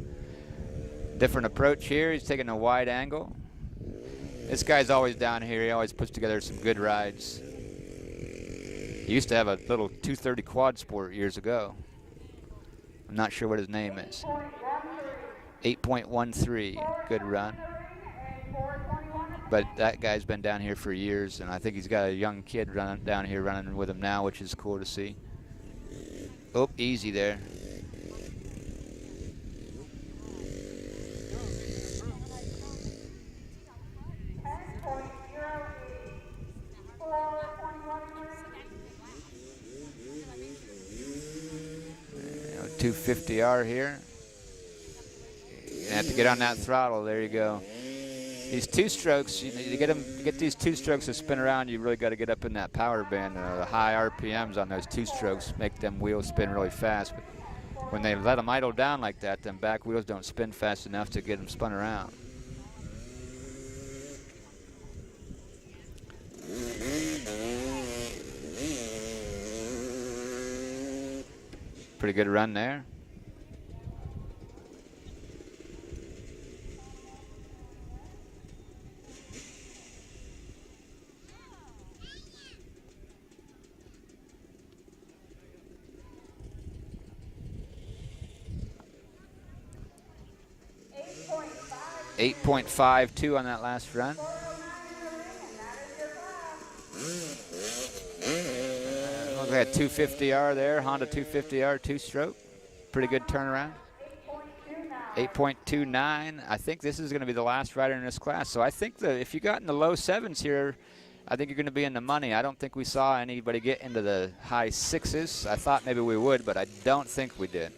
Different approach here. He's taking a wide angle. This guy's always down here. He always puts together some good rides. He used to have a little 230 quad sport years ago. I'm not sure what his name is. 8.13, good run. But that guy's been down here for years, and I think he's got a young kid running down here running with him now, which is cool to see. Oh, easy there. You know, 250R here. You have to get on that throttle. There you go. These two strokes, you get these two strokes to spin around, you really got to get up in that power band. The high RPMs on those two strokes make them wheels spin really fast. But when they let them idle down like that, them back wheels don't spin fast enough to get them spun around. Pretty good run there. .52 on that last run. We had 250R there, Honda 250R two-stroke. Pretty good turnaround. 8.29. I think this is going to be the last rider in this class. So I think that if you got in the low sevens here, I think you're going to be in the money. I don't think we saw anybody get into the high sixes. I thought maybe we would, but I don't think we did.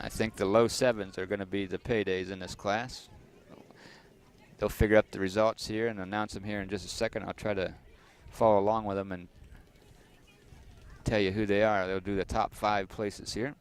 I think the low sevens are going to be the paydays in this class. They'll figure up the results here and announce them here in just a second. I'll try to follow along with them and tell you who they are. They'll do the top 5 places here.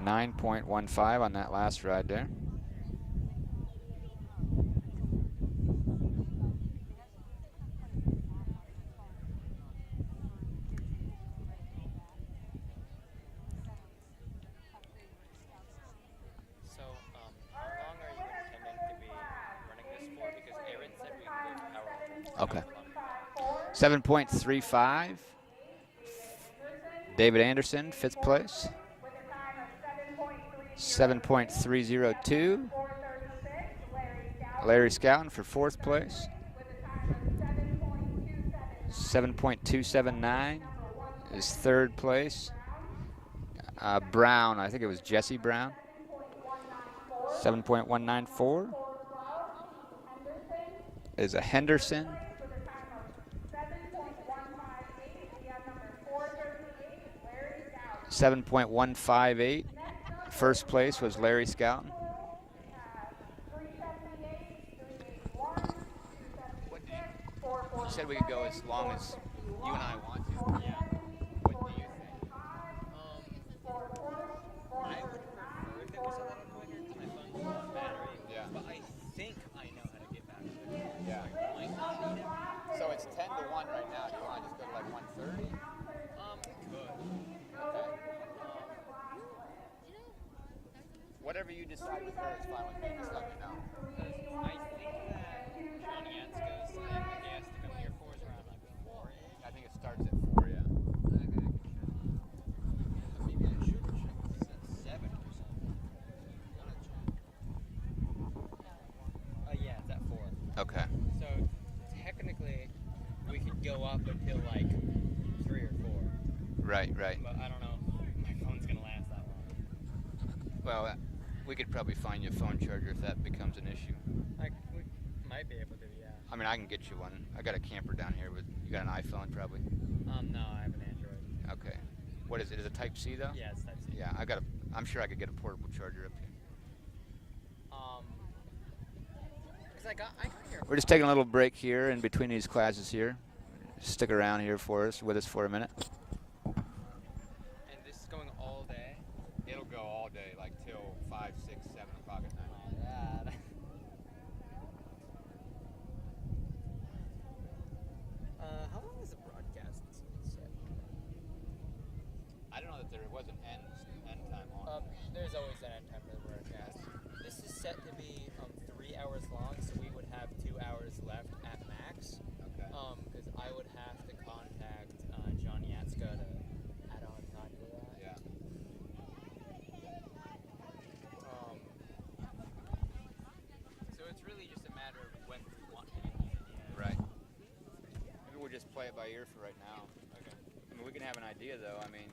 .15 on that last ride there. So, how long are you intending to be running this for? Because Aaron said we could go power. Okay. 7.35. David Anderson, 5th place. 7.302. Larry Scouten for 4th place. 7.279 is 3rd place. Brown, I think it was Jesse Brown. 7.194 is a Henderson. 7.158. First place was Larry Scouten. You said we could go as long as you and I want to. Yeah. What do you think? I would prefer if it was a little quicker because my phone's low on battery. Yeah. But I think I know how to get back to it. Yeah. I might not need it. So it's 10 to 1 right now. Do you want to just go to like 130? Good. Okay. Whatever you decide with her is fine with me. Just let me know. I think that Johnny Yatzko's time that he has to come here for is around like 4 I think it starts at 4, yeah. Maybe I should check this at 7 or something. Gotta check. Yeah, it's at 4. Okay. So technically, we could go up until like 3 or 4. Right, right. But I don't know if my phone's gonna last that long. Well, we could probably find you a phone charger if that becomes an issue. We might be able to, yeah. I mean, I can get you one. I got a camper down here. You got an iPhone probably? No, I have an Android. Okay. What is it? Is it Type C though? Yeah, it's Type C. Yeah, I'm sure I could get a portable charger up here. Cause I got here. We're just taking a little break here in between these classes here. Stick around here with us for a minute. And this is going all day. It'll go all day, like till 5, 6, 7 o'clock at night. Oh, that. How long is the broadcast set? I don't know that there was an end time on. There's always an end time for the broadcast. This is set to be 3 hours long, so we would have 2 hours left at max. Okay. Because I would have to contact John Yatzko to add on time to that. Yeah. So it's really just a matter of when we want to get the idea. Right. Maybe we'll just play it by ear for right now. Okay. I mean, we can have an idea though. I mean,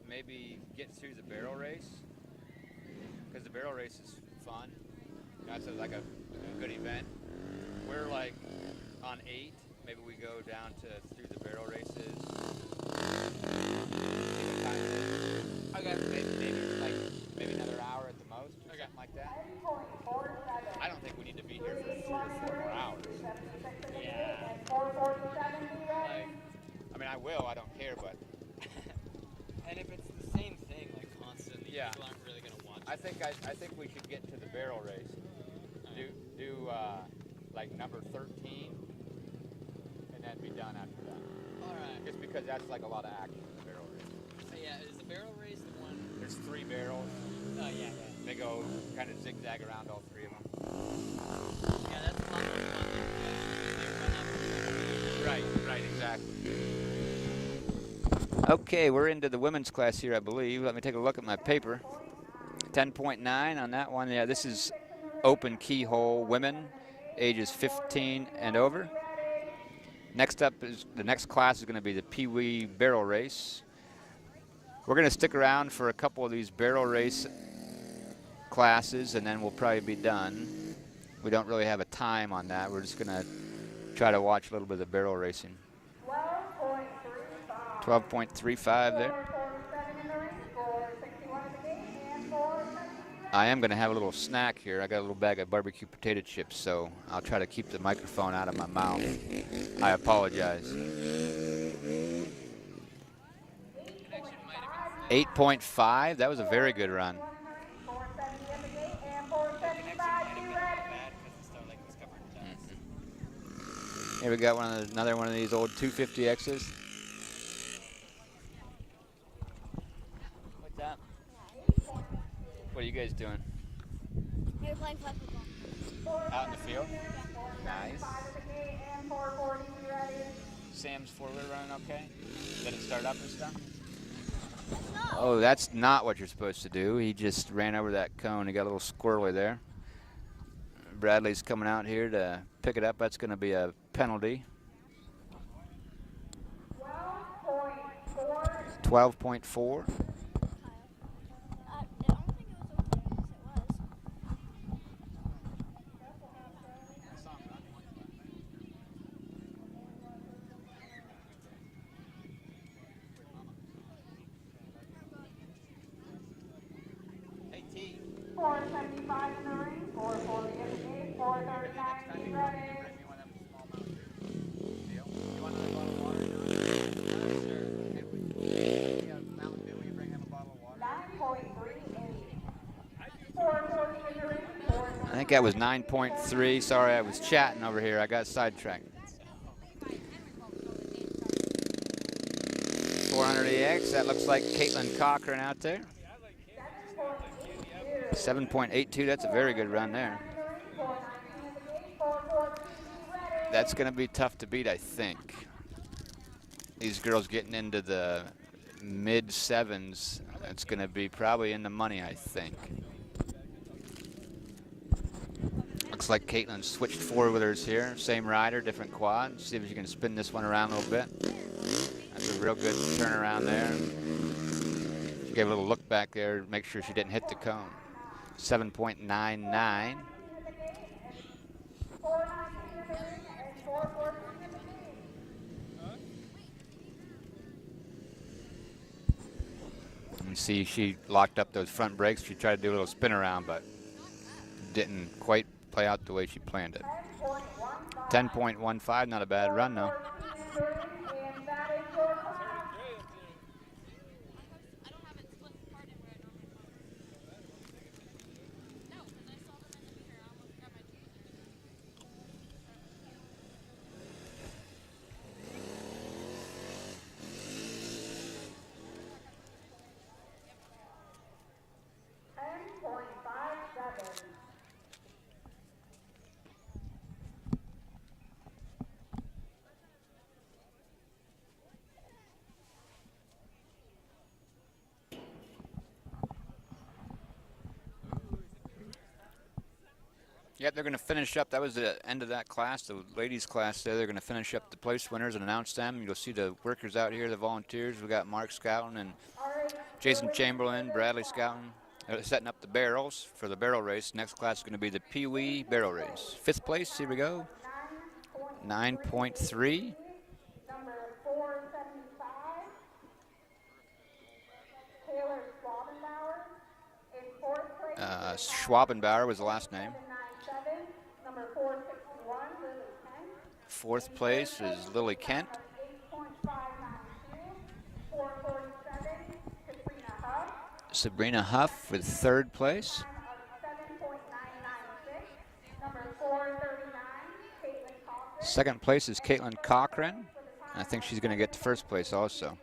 maybe get through the barrel race because the barrel race is fun. That's like a good event. We're like on 8. Maybe we go down to through the barrel races. Okay. Maybe another hour at the most, or something like that. I don't think we need to be here for 3 or 4 more hours. Yeah. I mean, I will. I don't care, but And if it's the same thing like constantly, Yeah. people aren't really gonna watch. I think we should get to the barrel race. Do like number 13, and then be done after that. All right. Just because that's like a lot of action in the barrel race. So yeah, is the barrel race the one? There's 3 barrels. Oh yeah. They go kind of zigzag around all 3 of them. Yeah, that's a lot more fun than they run up. Right, exactly. Okay, we're into the women's class here, I believe. Let me take a look at my paper. 10.9 on that one. Yeah, this is open keyhole women, ages 15 and over. Next up is the next class is going to be the Pee Wee barrel race. We're going to stick around for a couple of these barrel race classes, and then we'll probably be done. We don't really have a time on that. We're just going to try to watch a little bit of the barrel racing. 12.35 there. I am going to have a little snack here. I got a little bag of barbecue potato chips, so I'll try to keep the microphone out of my mouth. I apologize. 8.5. That was a very good run. Here we got another one of these old 250Xs. What's up? What are you guys doing? We're playing flag football. Out in the field? Nice. Sam's four-wheeler running okay? Did it start up and stuff? Oh, that's not what you're supposed to do. He just ran over that cone. He got a little squirrely there. Bradley's coming out here to pick it up. That's going to be a penalty. 12.4. I don't think it was over there, yes it was. 475 in the ring, 440 in the gate, 439 be ready. I think that was 9.3. Sorry, I was chatting over here. I got sidetracked. 400EX. That looks like Caitlin Cochran out there. 7.82. That's a very good run there. That's going to be tough to beat, I think. These girls getting into the mid 7s. It's going to be probably in the money, I think. Looks like Caitlin switched four-wheelers here. Same rider, different quad. See if she can spin this one around a little bit. That's a real good turnaround there. She gave a little look back there to make sure she didn't hit the cone. 7.99. You see she locked up those front brakes. She tried to do a little spin around, but didn't quite play out the way she planned it. 10.15, not a bad run though. Yep, they're going to finish up. That was the end of that class, the ladies' class there. They're going to finish up the place winners and announce them. You'll see the workers out here, the volunteers. We got Mark Scouten and Jason Chamberlain, Bradley Scouten, Setting up the barrels for the barrel race. Next class is going to be the Pee Wee barrel race. 5th place, here we go. 9.3. Number 475. Taylor Schwabenbauer in fourth place. Schwabenbauer was the last name. 797. Number 461, Lily Kent. 4th place is Lily Kent. 8.592. 447, Katrina Huff. Sabrina Huff with 3rd place. Time of 7.996. Number 439, Caitlin Cochran. 2nd place is Caitlin Cochran. I think she's going to get to 1st place also.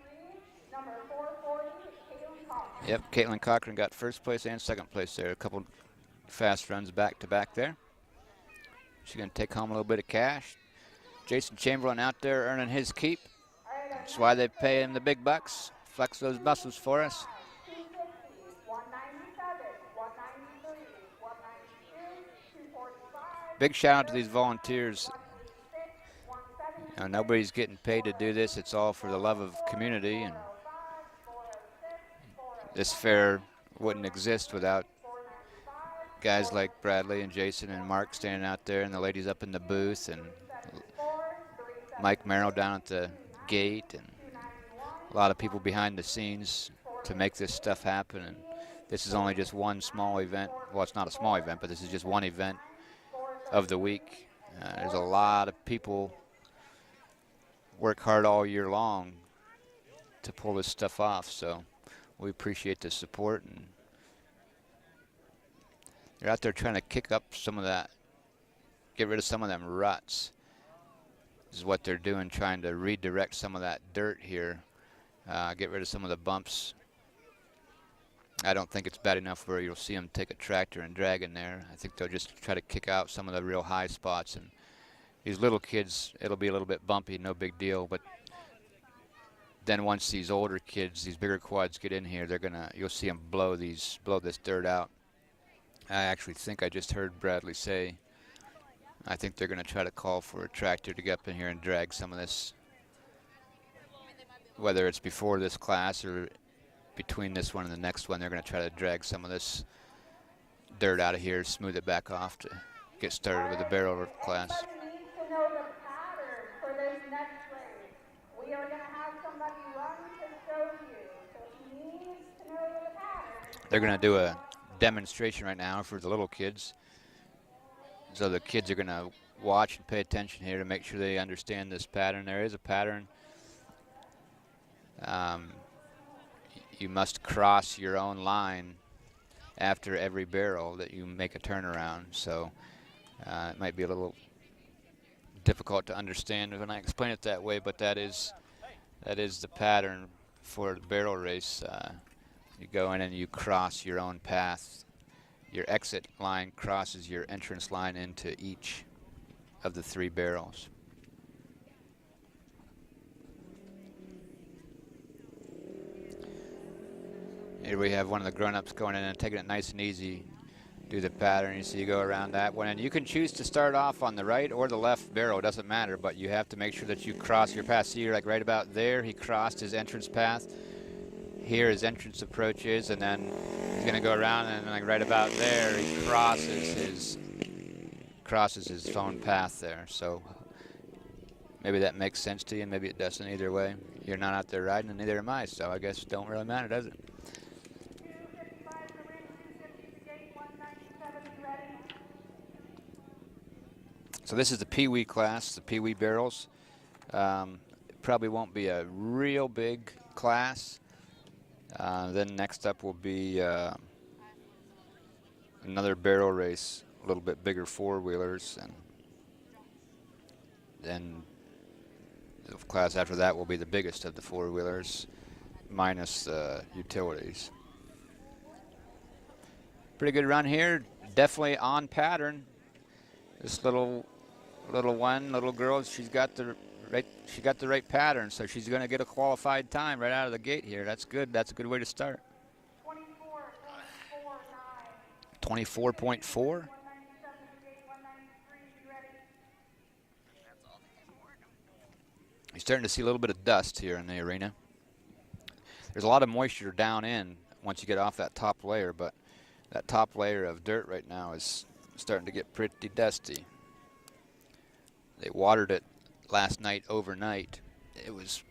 Number 440 is Caitlin Cochran. Yep, Caitlin Cochran got 1st place and 2nd place there. A couple fast runs back to back there. She's going to take home a little bit of cash. Jason Chamberlain out there earning his keep. That's why they pay him the big bucks. Flex those muscles for us. 250, 197, 193, 192, 245. Big shout out to these volunteers. 186, 170. You know, nobody's getting paid to do this. It's all for the love of community, and 406, this fair wouldn't exist without guys like Bradley and Jason and Mark standing out there, and the ladies up in the booth, and Mike Merrill down at the gate, and a lot of people behind the scenes to make this stuff happen. And this is only just one small event. Well, it's not a small event, but this is just one event of the week. There's a lot of people work hard all year long to pull this stuff off, so we appreciate the support. And they're out there trying to kick up some of that, get rid of some of them ruts. This is what they're doing, trying to redirect some of that dirt here, get rid of some of the bumps. I don't think it's bad enough where you'll see them take a tractor and drag in there. I think they'll just try to kick out some of the real high spots. And these little kids, it'll be a little bit bumpy, no big deal. But then once these older kids, these bigger quads get in here, you'll see them blow this dirt out. I actually think I just heard Bradley say, I think they're going to try to call for a tractor to get up in here and drag some of this, whether it's before this class or between this one and the next one. They're going to try to drag some of this dirt out of here, smooth it back off to get started with the barrel class. Everybody needs to know the pattern for this next race. We are going to have somebody run to show you, so he needs to know the pattern. They're going to do a demonstration right now for the little kids. So the kids are going to watch and pay attention here to make sure they understand this pattern. There is a pattern. You must cross your own line after every barrel that you make a turnaround. So it might be a little difficult to understand when I explain it that way, but that is the pattern for the barrel race. You go in and you cross your own path. Your exit line crosses your entrance line into each of the 3 barrels. Here we have one of the grown-ups going in and taking it nice and easy. Do the pattern, you see you go around that one. And you can choose to start off on the right or the left barrel, it doesn't matter, but you have to make sure that you cross your path. See, you're like right about there, he crossed his entrance path. Here his entrance approach is, and then he's going to go around, and like right about there he crosses his own path there. So maybe that makes sense to you, and maybe it doesn't. Either way, you're not out there riding, and neither am I, so I guess it don't really matter, does it? So this is the Pee Wee class, the Pee Wee barrels. It probably won't be a real big class. Then next up will be another barrel race, a little bit bigger 4-wheelers, and then the class after that will be the biggest of the 4-wheelers, minus the utilities. Pretty good run here, definitely on pattern. This little girl, she got the right pattern, so she's going to get a qualified time right out of the gate here. That's good. That's a good way to start. 24.4. You're starting to see a little bit of dust here in the arena. There's a lot of moisture down in once you get off that top layer, but That top layer of dirt right now is starting to get pretty dusty. They watered it last night overnight. It was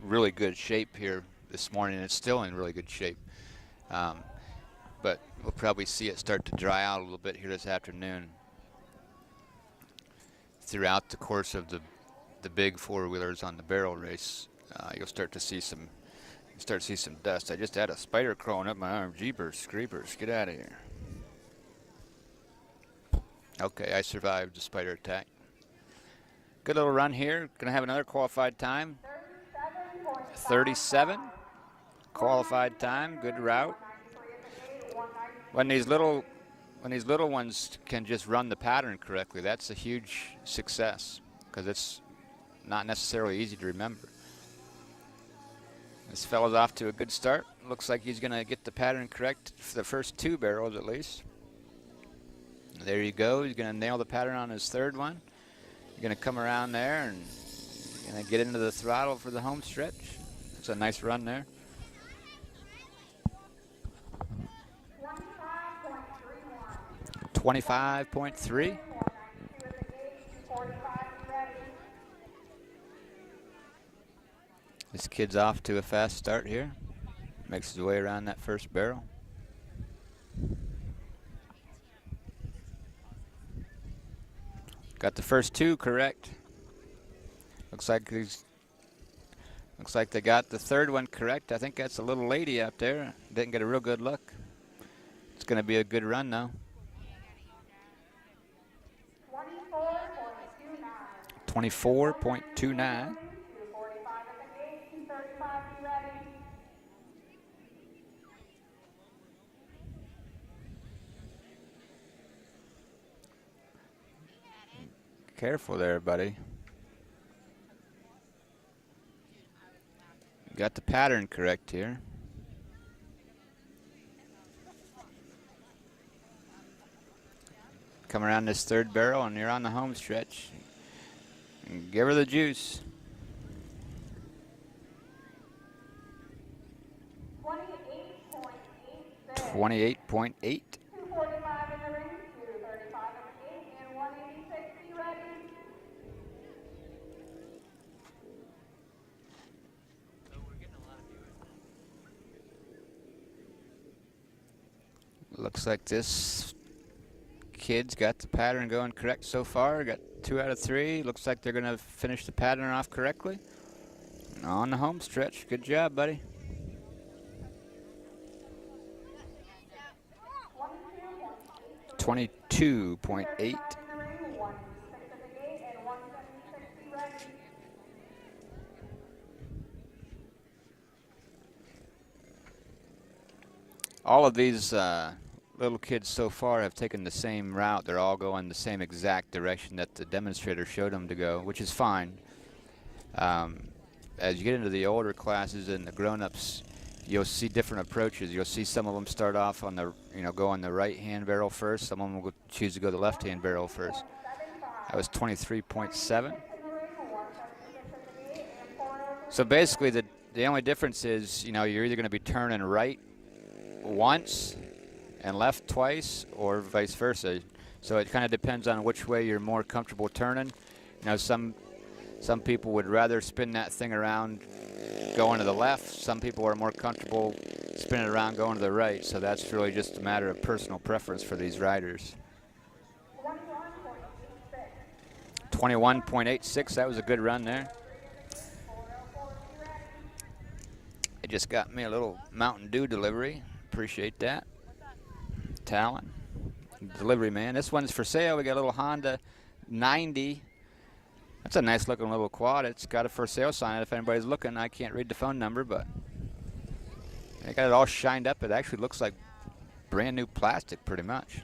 really good shape here this morning. It's still in really good shape. But we'll probably see it start to dry out a little bit here this afternoon. Throughout the course of the big four-wheelers on the barrel race, you'll start to see some dust. I just had a spider crawling up my arm. Jeepers creepers, get out of here. Okay, I survived the spider attack. Good little run here. Gonna have another qualified time. 37 qualified time. Good route. When these little ones can just run the pattern correctly, that's a huge success, because it's not necessarily easy to remember. This fella's off to a good start. Looks like he's gonna get the pattern correct for the first two barrels at least. There you go. He's gonna nail the pattern on his third one. You're gonna come around there and gonna get into the throttle for the home stretch. It's a nice run there. 25.3. This kid's off to a fast start here. Makes his way around that first barrel. Got the first two correct. Looks like they got the third one correct. I think that's a little lady out there. Didn't get a real good look. It's going to be a good run though. 24.29. Careful there, buddy. Got the pattern correct here. Come around this third barrel and you're on the home stretch. And give her the juice. 28.8. Looks like this kid's got the pattern going correct so far. Got 2 out of 3. Looks like they're going to finish the pattern off correctly. On the home stretch. Good job, buddy. $22.8. All of these little kids so far have taken the same route. They're all going the same exact direction that the demonstrator showed them to go, which is fine. As you get into the older classes and the grown-ups, you'll see different approaches. You'll see some of them start off on the, go on the right-hand barrel first. Some of them will choose to go the left-hand barrel first. That was 23.7. So basically, the only difference is, you're either going to be turning right once and left twice, or vice versa. So it kind of depends on which way you're more comfortable turning. Some people would rather spin that thing around going to the left. Some people are more comfortable spinning around going to the right. So that's really just a matter of personal preference for these riders. 21.86. That was a good run there. It just got me a little Mountain Dew delivery. Appreciate that. Talon, delivery man. This one's for sale. We got a little Honda 90. That's a nice looking little quad. It's got a for sale sign. If anybody's looking, I can't read the phone number, but they got it all shined up. It actually looks like brand new plastic pretty much.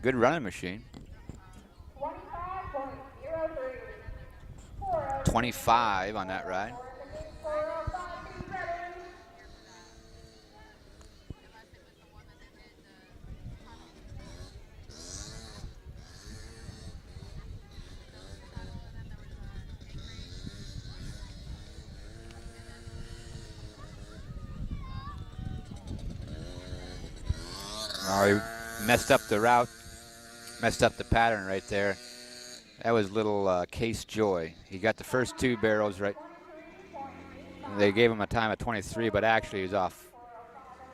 Good running machine. 25 on that ride. messed up the route, messed up the pattern right there. That was little Case Joy. He got the first 2 barrels right. They gave him a time of 23, but actually he was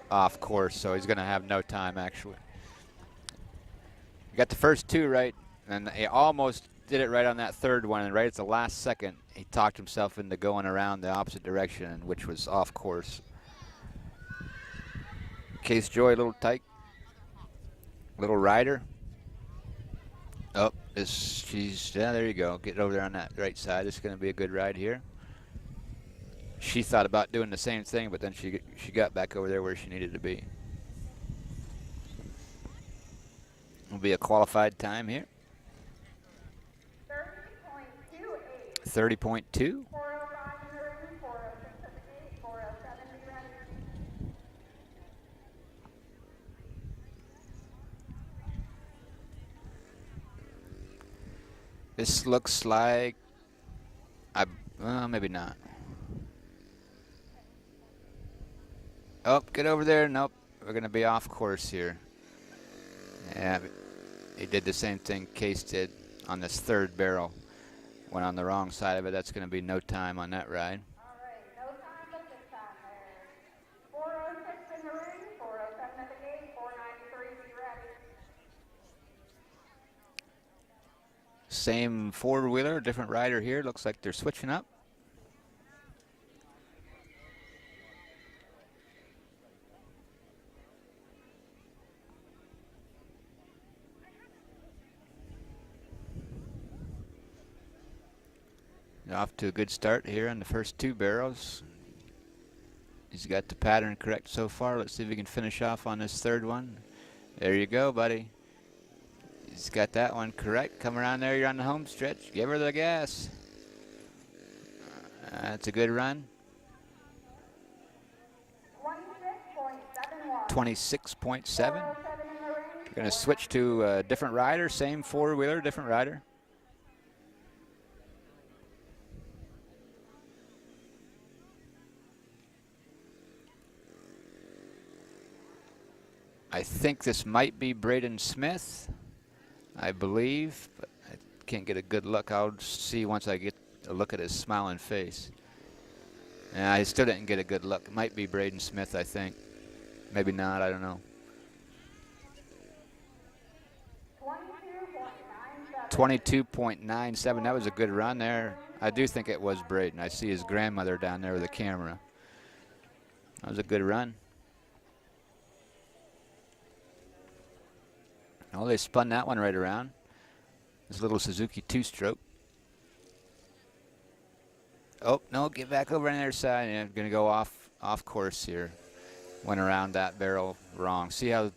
off course, so he's going to have no time actually. He got the first 2 right, and he almost did it right on that 3rd one, and right at the last second, he talked himself into going around the opposite direction, which was off course. Case Joy, little tight, little rider. Oh, yeah, there you go. Get over there on that right side. It's going to be a good ride here. She thought about doing the same thing, but then she got back over there where she needed to be. Will be a qualified time here. 30.28. 30.2. 405 in the ring, 406 at the gate, 407 be ready. This looks like, maybe not. Oh, get over there. Nope, we're going to be off course here. Yeah, he did the same thing Case did on this 3rd barrel. Went on the wrong side of it. That's going to be no time on that ride. All right, no time but this time there. 406 in the ring, 407 at the gate, 493 be ready. Same 4-wheeler, different rider here. Looks like they're switching up. Off to a good start here on the first 2 barrels. He's got the pattern correct so far. Let's see if he can finish off on this 3rd one. There you go, buddy. He's got that one correct. Come around there, you're on the home stretch. Give her the gas. That's a good run. 26.71. 26.7. 407 in the ring. We're going to switch to a different rider. Same 4-wheeler, different rider. I think this might be Braden Smith, I believe, but I can't get a good look. I'll see once I get a look at his smiling face. Yeah, I still didn't get a good look. It might be Braden Smith, I think. Maybe not, I don't know. 22.97, that was a good run there. I do think it was Braden. I see his grandmother down there with a camera. That was a good run. Oh, they spun that one right around. This little Suzuki 2-stroke. Oh, no, get back over on the other side. Yeah, I'm going to go off course here. Went around that barrel wrong. See how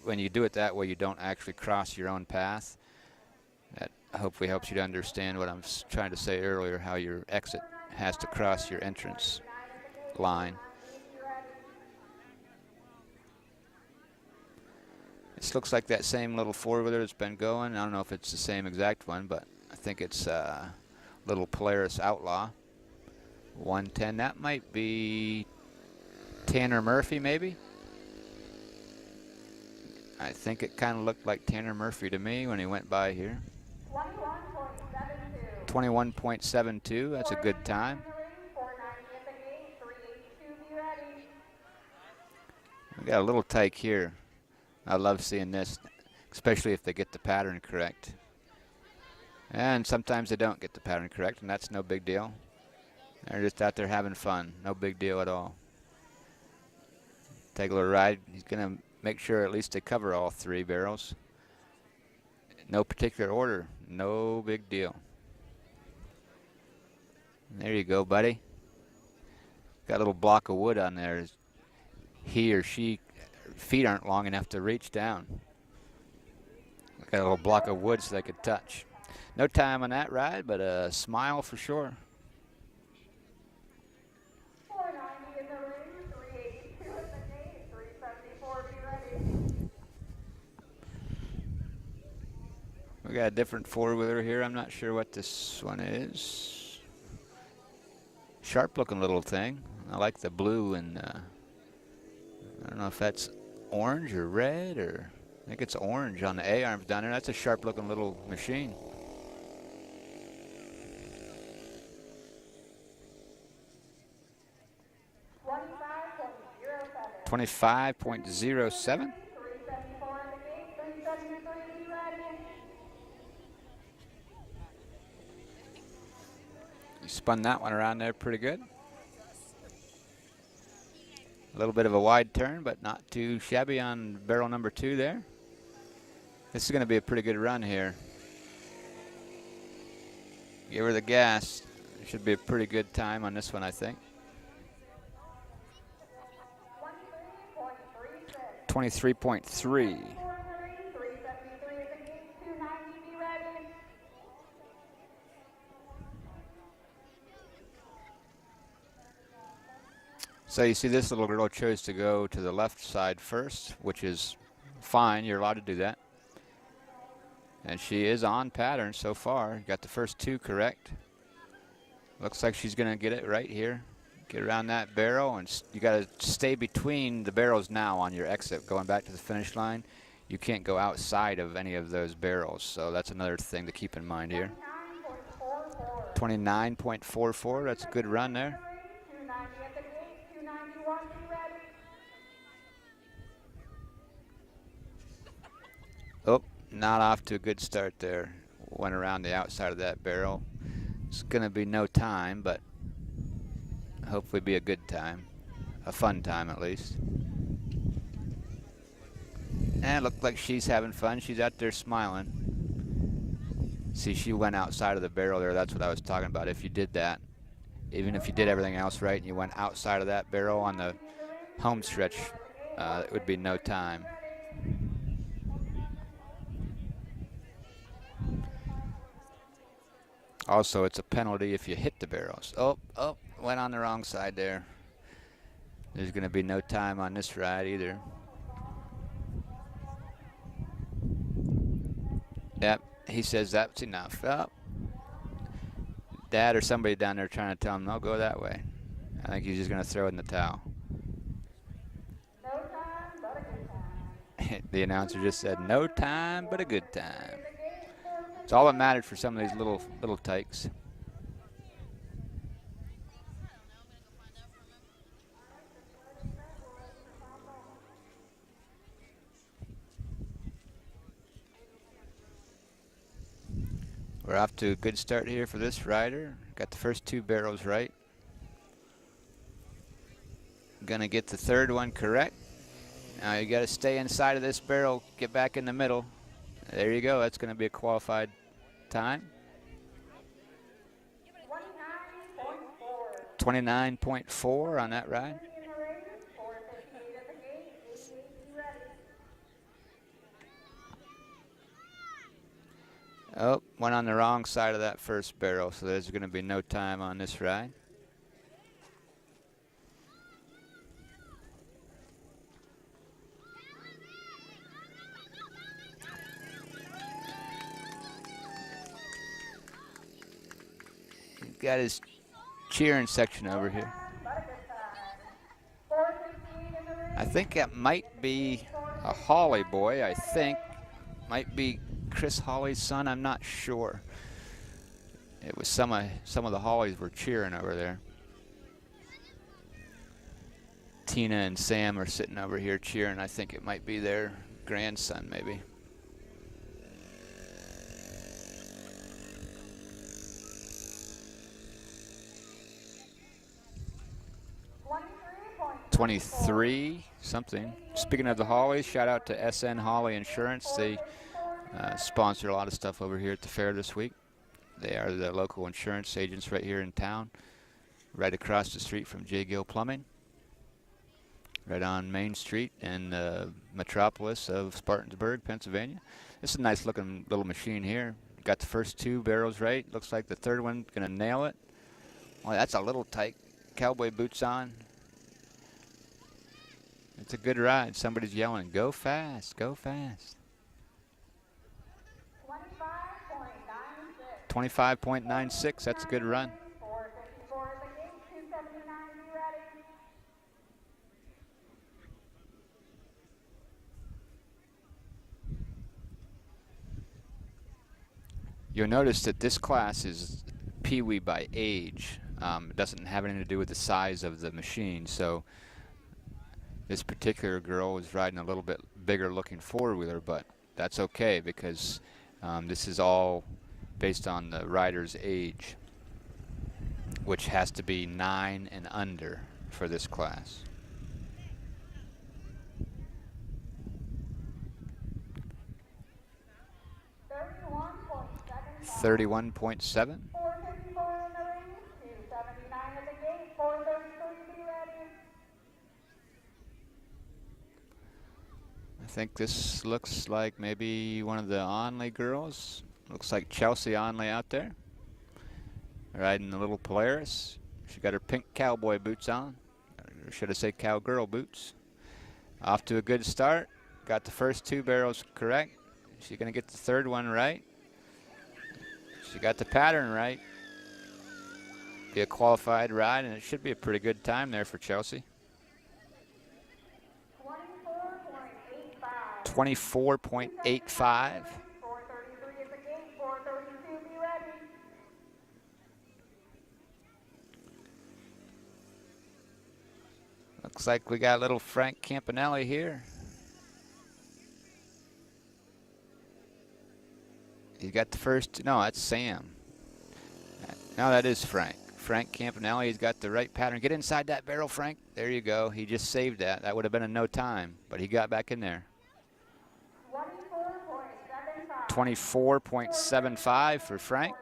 when you do it that way, you don't actually cross your own path? That hopefully helps you to understand what I'm trying to say earlier, how your exit has to cross your entrance line. This looks like that same little 4-wheeler that's been going. I don't know if it's the same exact one, but I think it's little Polaris Outlaw 110. That might be Tanner Murphy, maybe. I think it kind of looked like Tanner Murphy to me when he went by here. 21.72. That's a good time. We got a little tyke here. I love seeing this, especially if they get the pattern correct. And sometimes they don't get the pattern correct, and that's no big deal. They're just out there having fun. No big deal at all. Take a little ride. He's going to make sure at least they cover all 3 barrels. No particular order. No big deal. There you go, buddy. Got a little block of wood on there. He or she feet aren't long enough to reach down. Got a little block of wood so they could touch. No time on that ride, but a smile for sure. 490 in the ring, 382 at the gate, 374 be ready. We got a different 4-wheeler here. I'm not sure what this one is. Sharp looking little thing. I like the blue and I don't know if that's orange or red or I think it's orange on the A-arms down there. That's a sharp-looking little machine. $25.07. You spun that one around there pretty good. A little bit of a wide turn, but not too shabby on barrel number 2 there. This is going to be a pretty good run here. Give her the gas. Should be a pretty good time on this one, I think. 23.3. So you see this little girl chose to go to the left side first, which is fine. You're allowed to do that. And she is on pattern so far. Got the first 2 correct. Looks like she's going to get it right here. Get around that barrel, and you got to stay between the barrels now on your exit. Going back to the finish line, you can't go outside of any of those barrels. So that's another thing to keep in mind here. 29.44. That's a good run there. Oh, not off to a good start there. Went around the outside of that barrel. It's going to be no time, but hopefully be a good time. A fun time, at least. And it looked like she's having fun. She's out there smiling. See, she went outside of the barrel there. That's what I was talking about. If you did that, even if you did everything else right and you went outside of that barrel on the home stretch, it would be no time. Also, it's a penalty if you hit the barrels. Oh, went on the wrong side there. There's going to be no time on this ride either. Yep, he says that's enough. Oh. Dad or somebody down there trying to tell him, no, go that way. I think he's just going to throw it in the towel. No time but a good time. The announcer just said, no time but a good time. It's all that mattered for some of these little tykes. We're off to a good start here for this rider. Got the first 2 barrels right. Gonna get the 3rd one correct. Now you gotta stay inside of this barrel, get back in the middle. There you go, that's gonna be a qualified time. 29.4 on that ride. Oh, went on the wrong side of that first barrel, so there's going to be no time on this ride. He's got his cheering section over here. I think that might be a Hawley boy, I think. Might be Chris Hawley's son, I'm not sure. It was some of the Hawleys were cheering over there. Tina and Sam are sitting over here cheering. I think it might be their grandson, maybe. $23 something. Speaking of the Hawleys, shout out to SN Hawley Insurance. They sponsor a lot of stuff over here at the fair this week. They are the local insurance agents right here in town, right across the street from J. Gill Plumbing, right on Main Street in the metropolis of Spartansburg, Pennsylvania. This is a nice looking little machine here. Got the first 2 barrels right. Looks like the 3rd one gonna nail it. Well, that's a little tight. Cowboy boots on. It's a good ride. Somebody's yelling, go fast, go fast. 25.96, that's a good run. You'll notice that this class is Pee-wee by age. It doesn't have anything to do with the size of the machine. So this particular girl was riding a little bit bigger looking four-wheeler, but that's okay because this is all based on the rider's age, which has to be 9 and under for this class. $31.7. 31.7. 454 in the ring, 279 at the gate, 433 be ready. I think this looks like maybe one of the Onley girls. Looks like Chelsea Onley out there, riding the little Polaris. She got her pink cowboy boots on. Or should I say cowgirl boots. Off to a good start. Got the first 2 barrels correct. She's going to get the third one right. She got the pattern right. Be a qualified ride, and it should be a pretty good time there for Chelsea. 24.85. 433 at the gate, 432 be ready. Looks like we got little Frank Campanelli here. He got the first, no, that's Sam. No, that is Frank. Frank Campanelli, he's got the right pattern. Get inside that barrel, Frank. There you go. He just saved that. That would have been in no time, but he got back in there. 24.75 for Frank.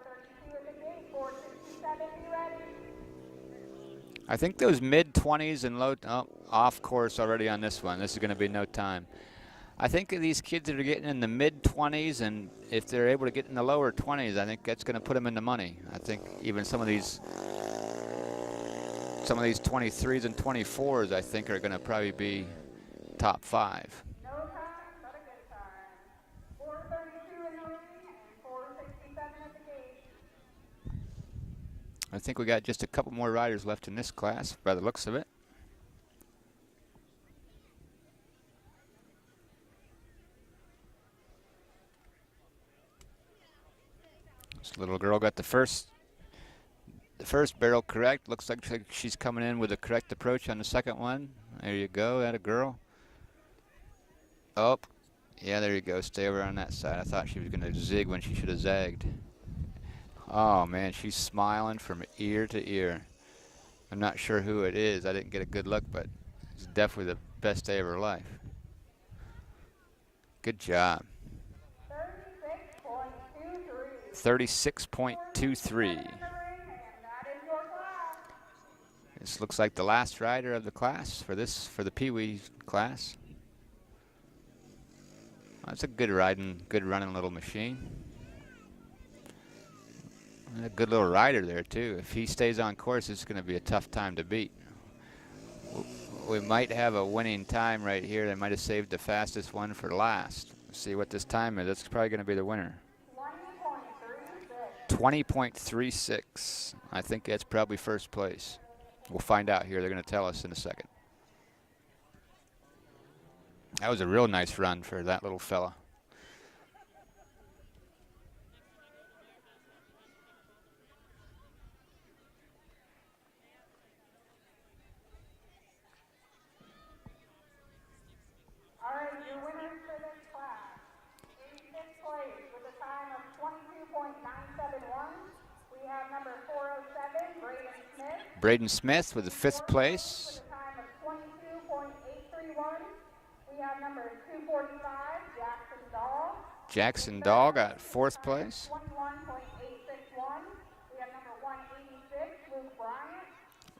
I think those mid-20s and low, oh, off course already on this one. This is going to be no time. I think these kids that are getting in the mid-20s, and if they're able to get in the lower 20s, I think that's going to put them in the money. I think even some of these 23s and 24s, I think, are going to probably be top 5. No time, but a good time. 432 in the ring and 467 at the gate. I think we got just a couple more riders left in this class, by the looks of it. This little girl got the first barrel correct. Looks like she's coming in with the correct approach on the second one. There you go, that a girl. Oh, yeah, there you go. Stay over on that side. I thought she was going to zig when she should have zagged. Oh, man, she's smiling from ear to ear. I'm not sure who it is. I didn't get a good look, but it's definitely the best day of her life. Good job. 36.23. This looks like the last rider of the class for the Pee-wee class. That's a good running little machine. And a good little rider there too. If he stays on course, it's going to be a tough time to beat. We might have a winning time right here. They might have saved the fastest one for last. Let's see what this time is. That's probably going to be the winner. 20.36. I think that's probably first place. We'll find out here. They're going to tell us in a second. That was a real nice run for that little fella. All right, your winners for this class. In fifth place with a time of 22.971, we have number 407, Braden Smith. Braden Smith with the fifth place. With a time of 22.831, we have number 245, Jackson Dahl. Jackson Dahl got fourth place. 21.861, we have number 186, Luke Bryant.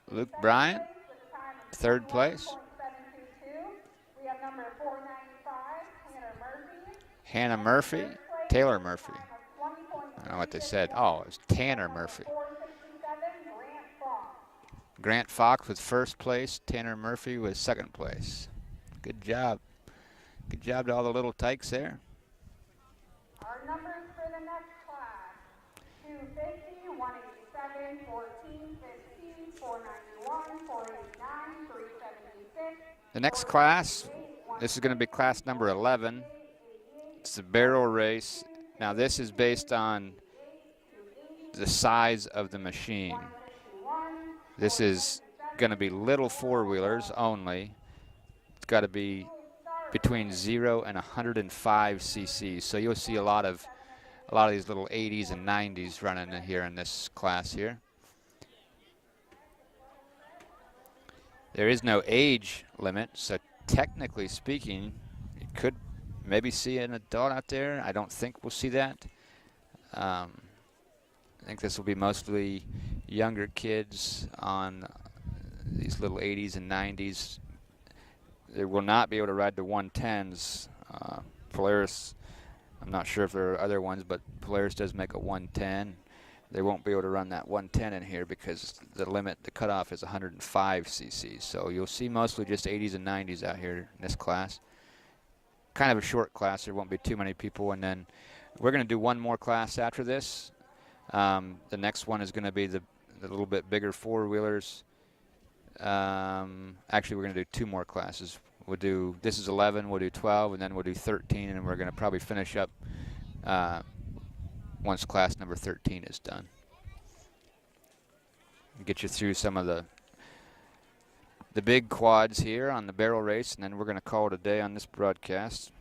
Luke Bryant, With a time of third place. 21.722, we have number 495, Tanner Murphy. Hannah Murphy, Taylor Murphy. I don't know what they said. Oh, it was Tanner Murphy. 467, Grant Fox. Grant Fox was first place. Tanner Murphy was second place. Good job. Good job to all the little tykes there. Our numbers for the next class: 250, 187, 14, 15, 491, 489, 376. The next class, this is going to be class number 11. It's a barrel race. Now this is based on the size of the machine. This is going to be little four-wheelers only. It's got to be between 0 and 105 cc's. So you'll see a lot of these little 80s and 90s running in here in this class here. There is no age limit, so technically speaking, you could maybe see an adult out there. I don't think we'll see that. I think this will be mostly younger kids on these little 80s and 90s. They will not be able to ride the 110s. Polaris, I'm not sure if there are other ones, but Polaris does make a 110. They won't be able to run that 110 in here because the limit, the cutoff is 105 cc's. So you'll see mostly just 80s and 90s out here in this class. Kind of a short class. There won't be too many people. And then we're going to do one more class after this. The next one is going to be the little bit bigger four-wheelers. Actually, we're going to do two more classes. We'll do, this is 11, we'll do 12, and then we'll do 13, and we're going to probably finish up once class number 13 is done. Get you through some of the big quads here on the barrel race, and then we're going to call it a day on this broadcast.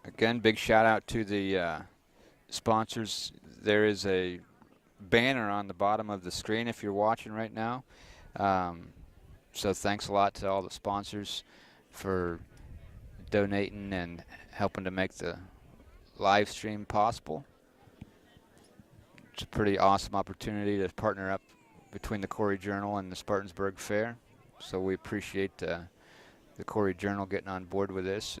Again, big shout out to the sponsors. There is a banner on the bottom of the screen if you're watching right now. So thanks a lot to all the sponsors for donating and helping to make the live stream possible. It's a pretty awesome opportunity to partner up between the Corey Journal and the Spartansburg Fair. So we appreciate the Corey Journal getting on board with this.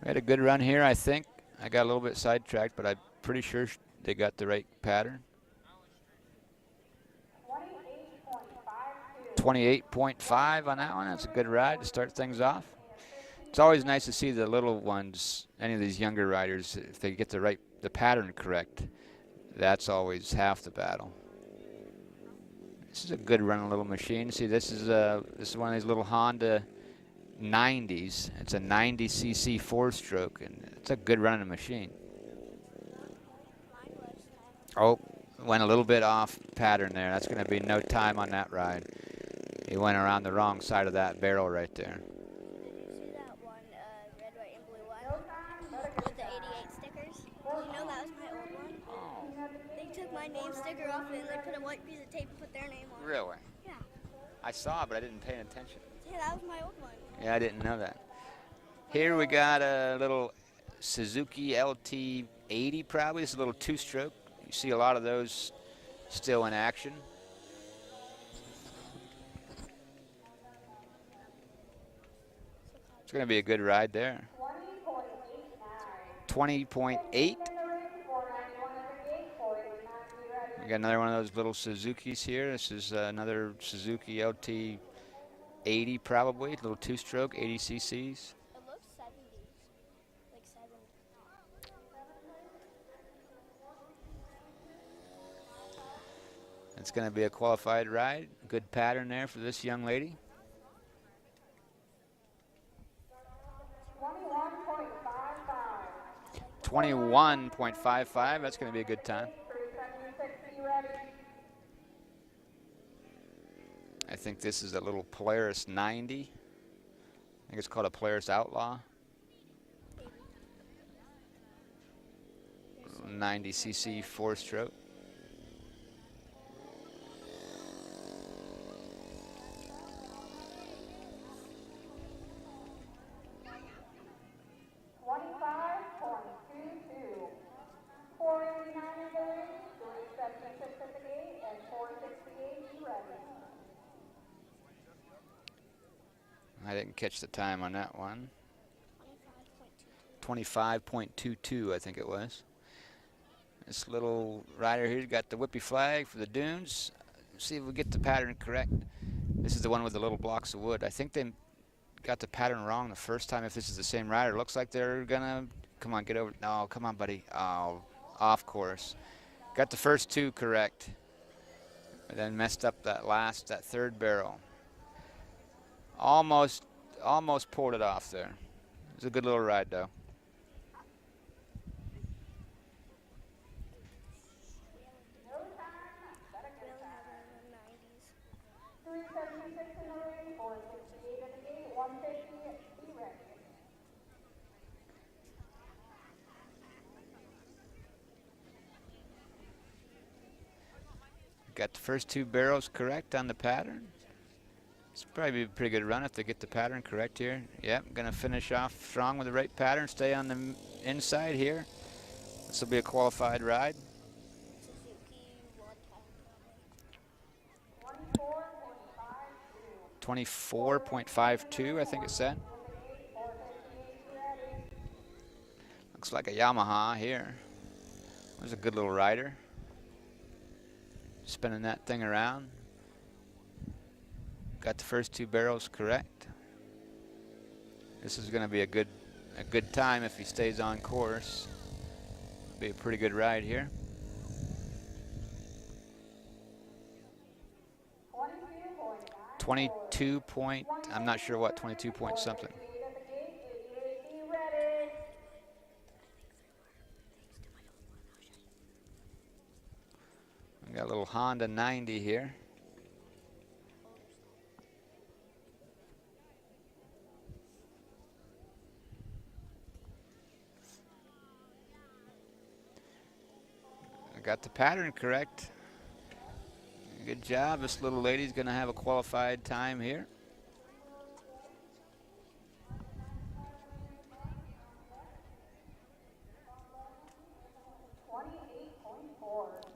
We had a good run here, I think. I got a little bit sidetracked, but I'm pretty sure they got the right pattern. 28.5 on that one. That's a good ride to start things off. It's always nice to see the little ones, any of these younger riders, if they get the pattern correct. That's always half the battle. This is a good running little machine. See, this is one of these little Honda 90s. It's a 90 cc four-stroke, and it's a good running machine. Oh, went a little bit off pattern there. That's going to be no time on that ride. He went around the wrong side of that barrel right there. See that one red, white, and blue one with the 88 stickers? You know that was my old one? Oh. They took my name sticker off it and they put a white piece of tape and put their name on it. Really? Yeah. I saw it, but I didn't pay attention. Yeah, that was my old one. Yeah, I didn't know that. Here we got a little Suzuki LT80 probably. It's a little two-stroke. You see a lot of those still in action. It's going to be a good ride there. 20.8. We got another one of those little Suzukis here. This is another Suzuki LT80 probably, little two-stroke, 80 cc's. It looks 70s. Like 70. It's going to be a qualified ride. Good pattern there for this young lady. 21.55. That's going to be a good time. I think this is a little Polaris 90. I think it's called a Polaris Outlaw. 90 cc four-stroke. I didn't catch the time on that one. 25.22, I think it was. This little rider here's got the whippy flag for the dunes. See if we get the pattern correct. This is the one with the little blocks of wood. I think they got the pattern wrong the first time. If this is the same rider, looks like they're gonna. Come on, get over. No, come on, buddy. Oh, off course. Got the first two correct. But then messed up that third barrel. Almost pulled it off there. It was a good little ride though. No time, but a good Really have time. one in the 90s. 376 in the ring, 468 at the gate, 150, be ready. Got the first two barrels correct on the pattern. It's probably a pretty good run if they get the pattern correct here. Yep, gonna finish off strong with the right pattern. Stay on the inside here. This will be a qualified ride. Suzuki one time. 24.52, I think it said. Looks like a Yamaha here. There's a good little rider. Spinning that thing around. Got the first two barrels correct. This is going to be a good time if he stays on course. Be a pretty good ride here. 22 point, I'm not sure what, 22 point something. We got a little Honda 90 here. I got the pattern correct. Good job. This little lady's going to have a qualified time here.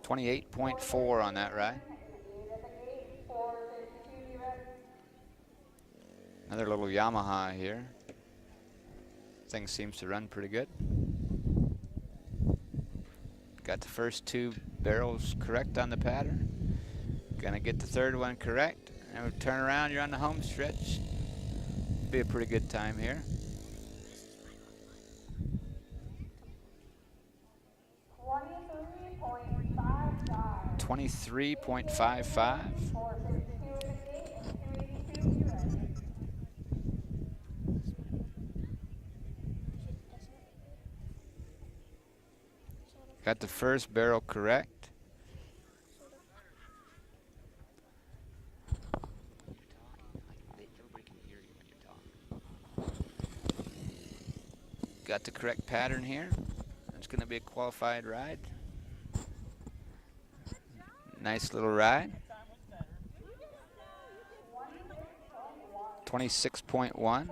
.4 on that ride. Another little Yamaha here. Thing seems to run pretty good. Got the first two barrels correct on the pattern. Gonna get the third one correct. And we'll turn around, you're on the home stretch. Be a pretty good time here. 23.55. Got the first barrel correct. Got the correct pattern here. It's going to be a qualified ride. Nice little ride. 26.1.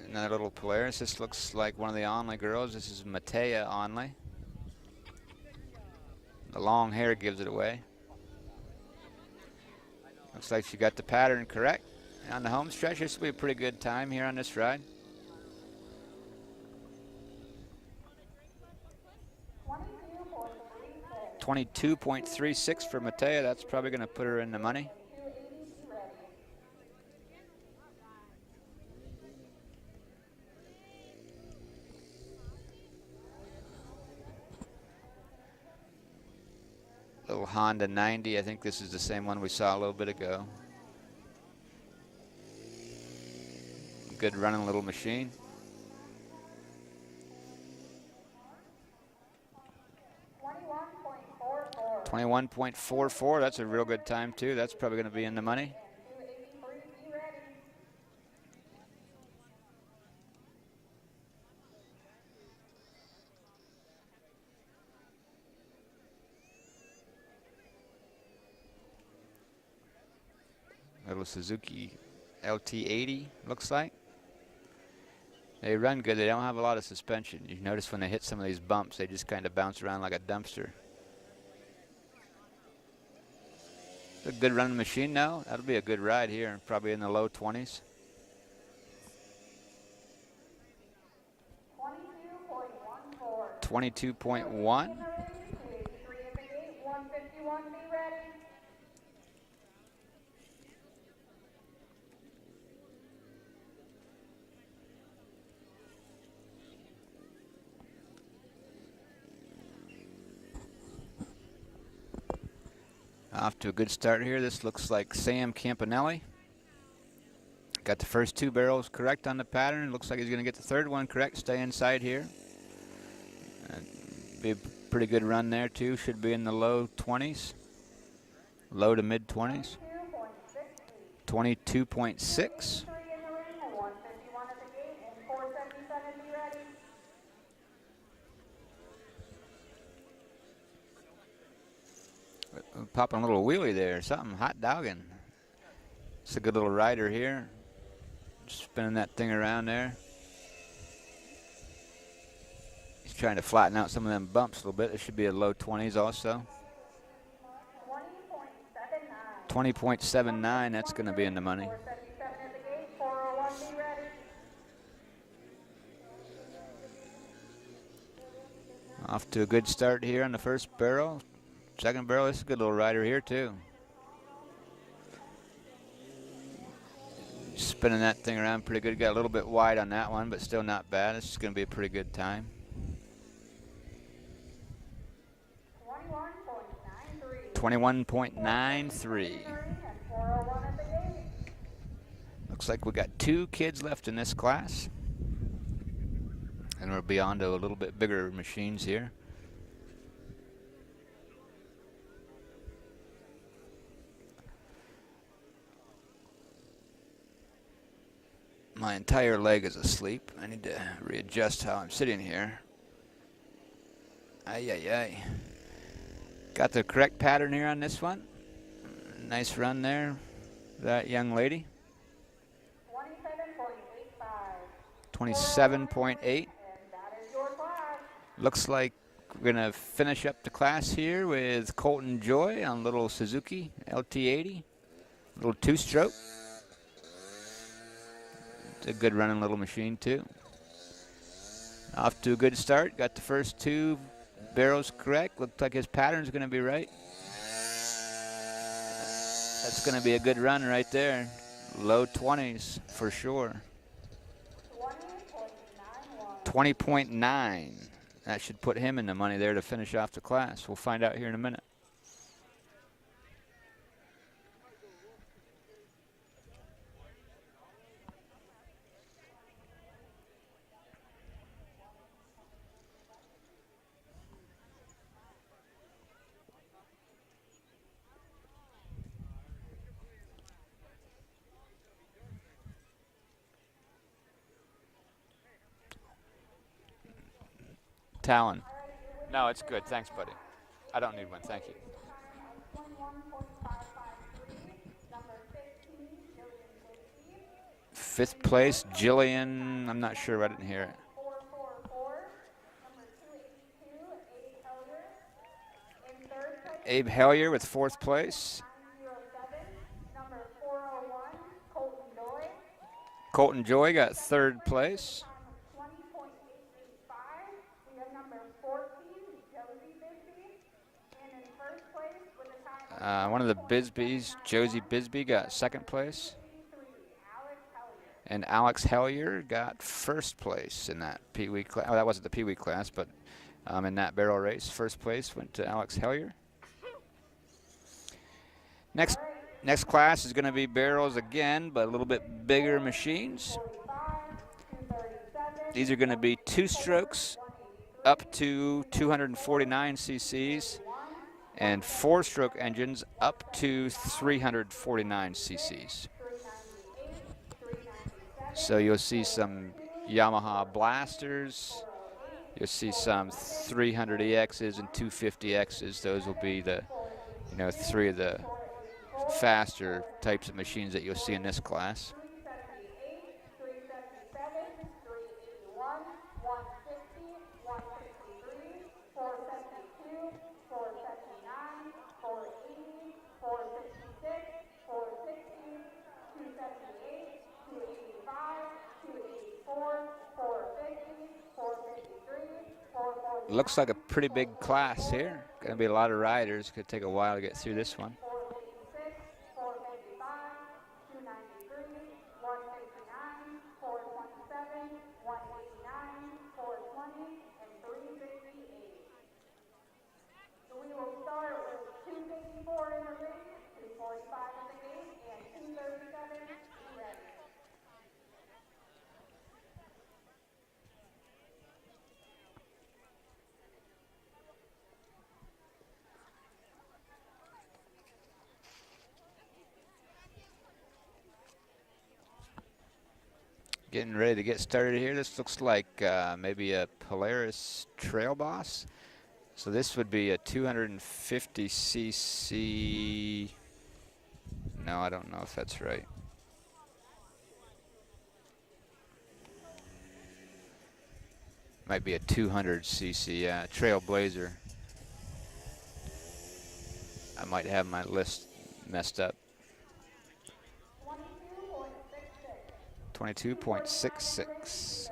Another little Polaris. This looks like one of the Onley girls. This is Matea Onley. The long hair gives it away. Looks like she got the pattern correct. On the home stretch, this will be a pretty good time here on this ride. 22.36 for Matea. That's probably going to put her in the money. Little Honda 90. I think this is the same one we saw a little bit ago. Good running little machine. 21.44. That's a real good time too. That's probably going to be in the money. Little Suzuki LT80 looks like. They run good. They don't have a lot of suspension. You notice when they hit some of these bumps, they just kind of bounce around like a dumpster. It's a good running machine now. That'll be a good ride here, probably in the low 20s. 22.14. 22.1. 283 at the gate, 151, be ready. Off to a good start here. This looks like Sam Campanelli. Got the first 2 barrels correct on the pattern. Looks like he's going to get the third one correct. Stay inside here. Be a pretty good run there too. Should be in the low 20s. Low to mid 20s. 22.6. Popping a little wheelie there. Something hot dogging. It's a good little rider here. Spinning that thing around there. He's trying to flatten out some of them bumps a little bit. It should be a low 20s also. 20.79, that's going to be in the money. Off to a good start here on the first barrel. Second barrel, this is a good little rider here too. Spinning that thing around pretty good. Got a little bit wide on that one, but still not bad. This is going to be a pretty good time. 21.93. Looks like we got 2 kids left in this class. And we'll be on to a little bit bigger machines here. My entire leg is asleep. I need to readjust how I'm sitting here. Ay, ay, ay. Got the correct pattern here on this one. Nice run there, that young lady. 27.8. Looks like we're going to finish up the class here with Colton Joy on little Suzuki LT80. Little 2-stroke. It's a good running little machine too. Off to a good start. Got the first 2 barrels correct. Looks like his pattern's going to be right. That's going to be a good run right there. Low 20s for sure. 20.9. That should put him in the money there to finish off the class. We'll find out here in a minute. Talon. No, it's good. Thanks, buddy. I don't need one. Thank you. 5th place, Jillian. I'm not sure. I didn't hear it. Abe Hellier with 4th place. Colton Joy got 3rd place. One of the Bisbees, Josie Bisbee, got 2nd place. And Alex Hellier got 1st place in that Pee Wee class. Oh, that wasn't the Pee Wee class, but in that barrel race, 1st place went to Alex Hellier. Next class is going to be barrels again, but a little bit bigger machines. These are going to be 2-strokes up to 249 cc's and 4-stroke engines up to 349 cc's. So you'll see some Yamaha Blasters. You'll see some 300EXs and 250Xs. Those will be the, 3 of the faster types of machines that you'll see in this class. Looks like a pretty big class here. Gonna be a lot of riders. Could take a while to get through this one. 456, 455, 293, 159, 427, 189, 420, and 358. So we will start with 254 in the ring, 245 at the gate, and 237 be ready. Getting ready to get started here. This looks like maybe a Polaris Trail Boss. So this would be a 250cc. No, I don't know if that's right. Might be a 200cc, yeah, Trailblazer. I might have my list messed up. 22.66.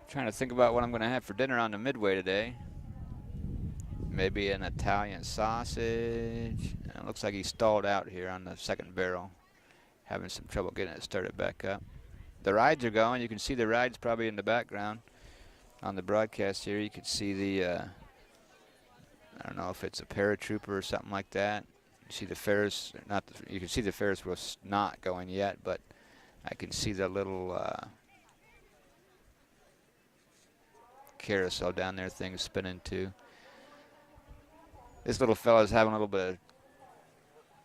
Trying to think about what I'm going to have for dinner on the Midway today. Maybe an Italian sausage. It looks like he stalled out here on the second barrel. Having some trouble getting it started back up. The rides are going. You can see the rides probably in the background on the broadcast here. You can see the, I don't know if it's a paratrooper or something like that. You see the Ferris, you can see the Ferris wheel not going yet, but I can see the little carousel down there, things spinning too. This little fella's having a little bit of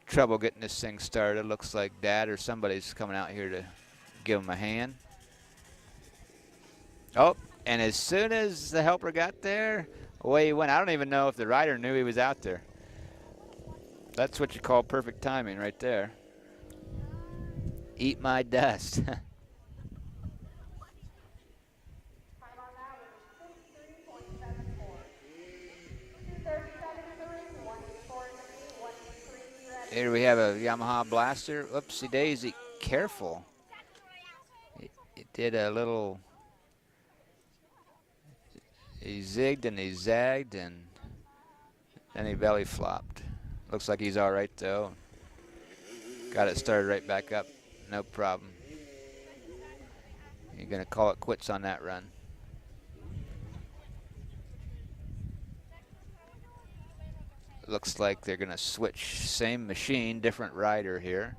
trouble getting this thing started. Looks like Dad or somebody's coming out here to give him a hand. Oh, and as soon as the helper got there, away he went. I don't even know if the rider knew he was out there. That's what you call perfect timing right there. Eat my dust. Here we have a Yamaha Blaster. Oopsie daisy. Careful. It did a little. He zigged and he zagged and then he belly flopped. Looks like he's all right though. Got it started right back up. No problem. You're going to call it quits on that run. Looks like they're going to switch. Same machine, different rider here.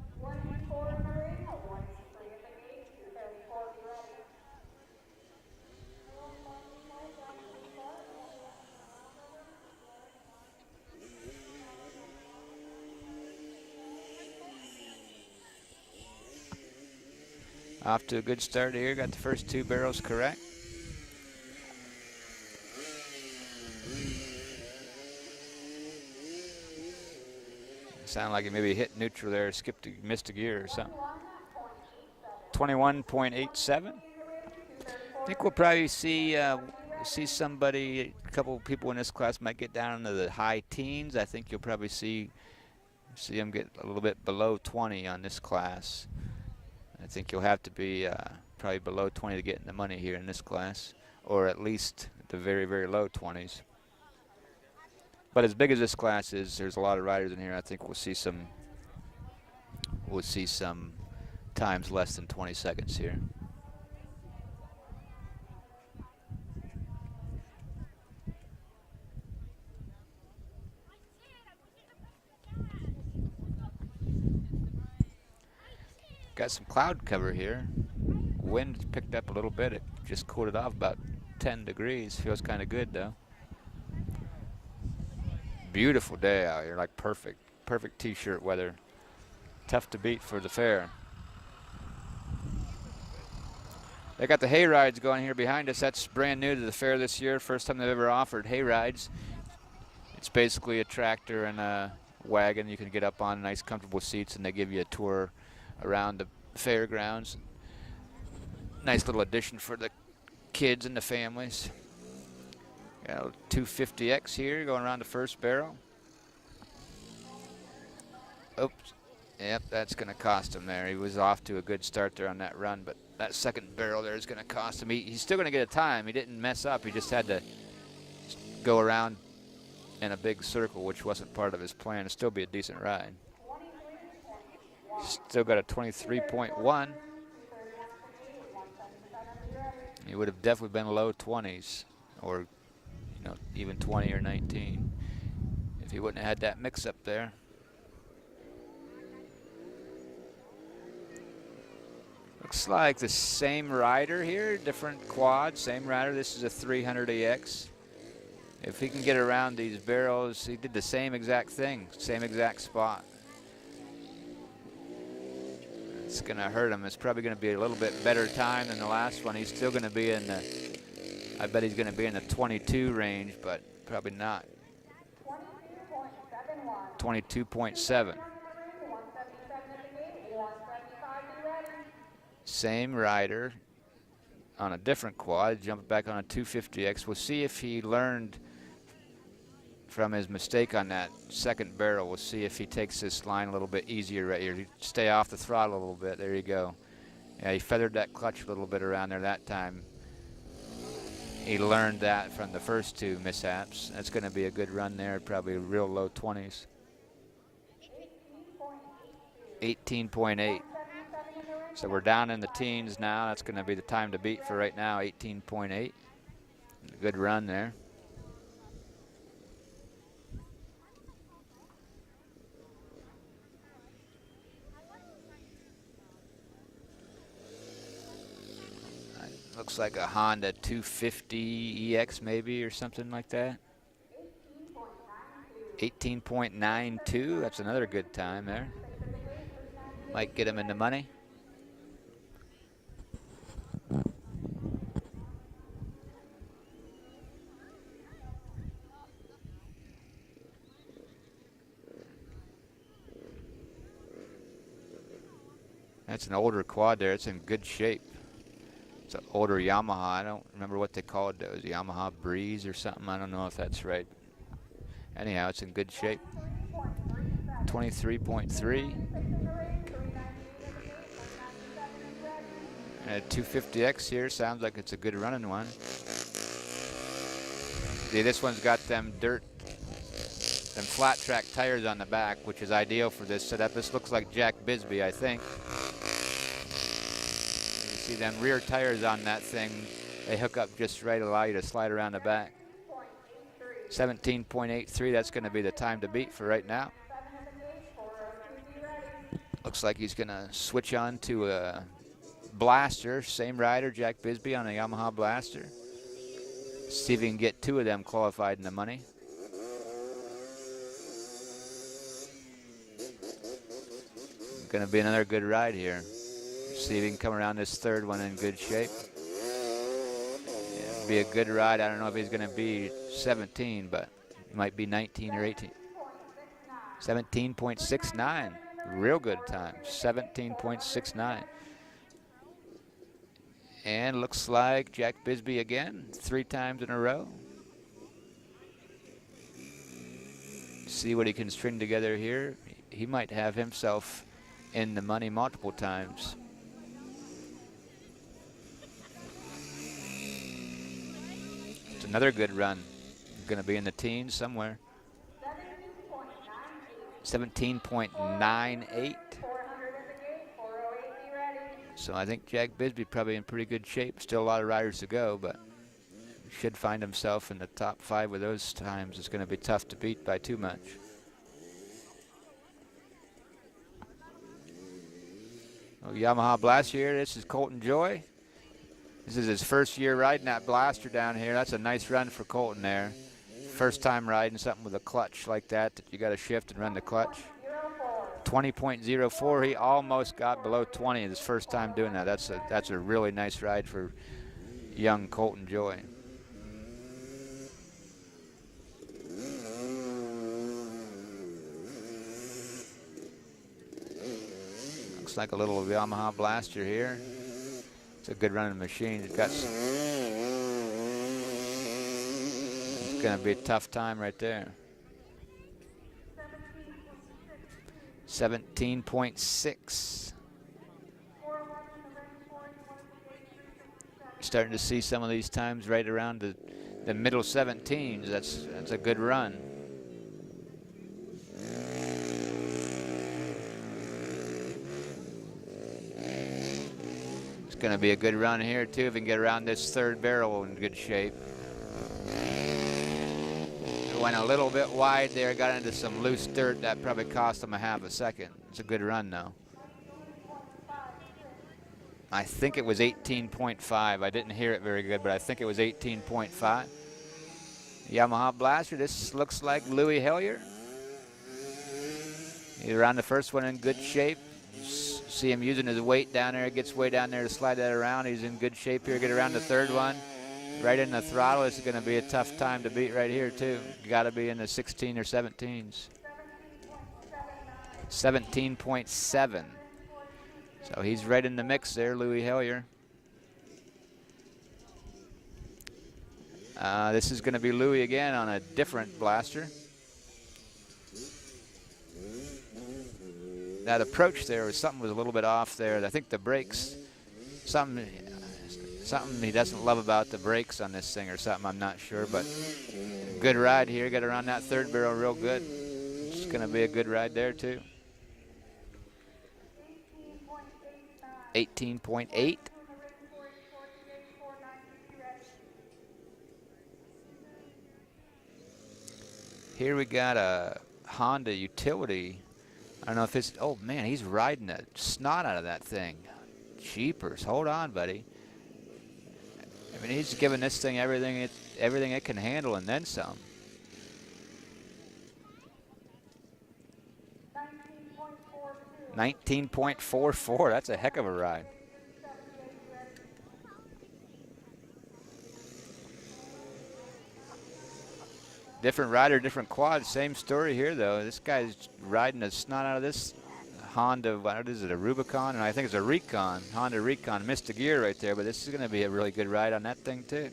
Off to a good start here. Got the first two barrels correct. Sound like it maybe hit neutral there, missed a gear or something. 21.87. I think we'll probably see somebody, a couple people in this class might get down into the high teens. I think you'll probably see them get a little bit below 20 on this class. I think you'll have to be probably below 20 to get in the money here in this class, or at least the very, very low 20s. But as big as this class is, there's a lot of riders in here. I think we'll see some times less than 20 seconds here. Got some cloud cover here. Wind picked up a little bit. It just cooled it off about 10 degrees. Feels kind of good though. Beautiful day out here, like perfect t-shirt weather. Tough to beat for the fair. They got the hay rides going here behind us. That's brand new to the fair this year. First time they've ever offered hay rides. It's basically a tractor and a wagon you can get up on, nice comfortable seats, and they give you a tour around the fairgrounds. Nice little addition for the kids and the families. Got a 250X here going around the first barrel. Oops. Yep, that's going to cost him there. He was off to a good start there on that run, but that second barrel there is going to cost him. He's still going to get a time. He didn't mess up. He just had to go around in a big circle, which wasn't part of his plan. It'll still be a decent ride. Still got a 23.1. He would have definitely been low 20s, or even 20 or 19 if he wouldn't have had that mix up there. Looks like the same rider here, different quad, same rider. This is a 300AX. If he can get around these barrels, he did the same exact thing, same exact spot. It's going to hurt him. It's probably going to be a little bit better time than the last one. He's still going to be in the, I bet he's going to be in the 22 range, but probably not. 22.7. Same rider on a different quad, jumping back on a 250X. We'll see if he learned from his mistake on that second barrel. We'll see if he takes this line a little bit easier right here. Stay off the throttle a little bit. There you go. Yeah, he feathered that clutch a little bit around there that time. He learned that from the first two mishaps. That's going to be a good run there, probably real low 20s. 18.8. So we're down in the teens now. That's going to be the time to beat for right now, 18.8. Good run there. Looks like a Honda 250EX maybe or something like that. 18.92. That's another good time there. Might get him in the money. That's an older quad there. It's in good shape. It's an older Yamaha. I don't remember what they called those. Yamaha Breeze or something. I don't know if that's right. Anyhow, it's in good shape. 23.3. And a 250X here. Sounds like it's a good running one. See, this one's got them flat track tires on the back, which is ideal for this setup. This looks like Jack Bisbee, I think. You see them rear tires on that thing. They hook up just right, allow you to slide around the back. 17.83, that's going to be the time to beat for right now. Looks like he's going to switch on to a Blaster, same rider, Jack Bisbee on a Yamaha Blaster. See if he can get two of them qualified in the money. Going to be another good ride here. See if he can come around this third one in good shape. Yeah, it'll be a good ride. I don't know if he's going to be 17, but it might be 19 or 18. 17.69. Real good time. 17.69. And looks like Jack Bisbee again, 3 times in a row. See what he can string together here. He might have himself in the money multiple times. It's another good run. Going to be in the teens somewhere. 17.98. So I think Jack Bisbee probably in pretty good shape. Still a lot of riders to go, but should find himself in the top 5 with those times. It's going to be tough to beat by too much. Oh, Yamaha Blaster here. This is Colton Joy. This is his first year riding that Blaster down here. That's a nice run for Colton there. First time riding something with a clutch like that you got to shift and run the clutch. 20.04. He almost got below 20 his first time doing that. That's a really nice ride for young Colton Joy. Looks like a little Yamaha Blaster here. It's a good running machine. It's got It's going to be a tough time right there. 17.6. Starting to see some of these times right around the middle 17s. That's a good run. It's going to be a good run here too if we can get around this third barrel in good shape. Went a little bit wide there, got into some loose dirt. That probably cost him a half a second. It's a good run though. I think it was 18.5. I didn't hear it very good, but I think it was 18.5. Yamaha Blaster. This looks like Louis Hellier. He's around the first one in good shape. See him using his weight down there. Gets way down there to slide that around. He's in good shape here. Get around the third one. Right in the throttle. This is going to be a tough time to beat right here too. You got to be in the 16 or 17s. 17.7. So he's right in the mix there, Louis Hellier. This is going to be Louis again on a different blaster. That approach there was something was a little bit off there. I think the brakes, something he doesn't love about the brakes on this thing or something. I'm not sure, but good ride here. Got around that third barrel real good. It's going to be a good ride there too. 18.8. Here we got a Honda utility. I don't know if it's, oh man, he's riding the snot out of that thing. Jeepers, hold on, buddy. I mean, he's giving this thing everything it can handle and then some. 19.44, that's a heck of a ride. Different rider, different quad, same story here though. This guy's riding the snot out of this Honda, what is it, a Rubicon? And I think it's a Recon, Honda Recon. Missed a gear right there, but this is gonna be a really good ride on that thing too.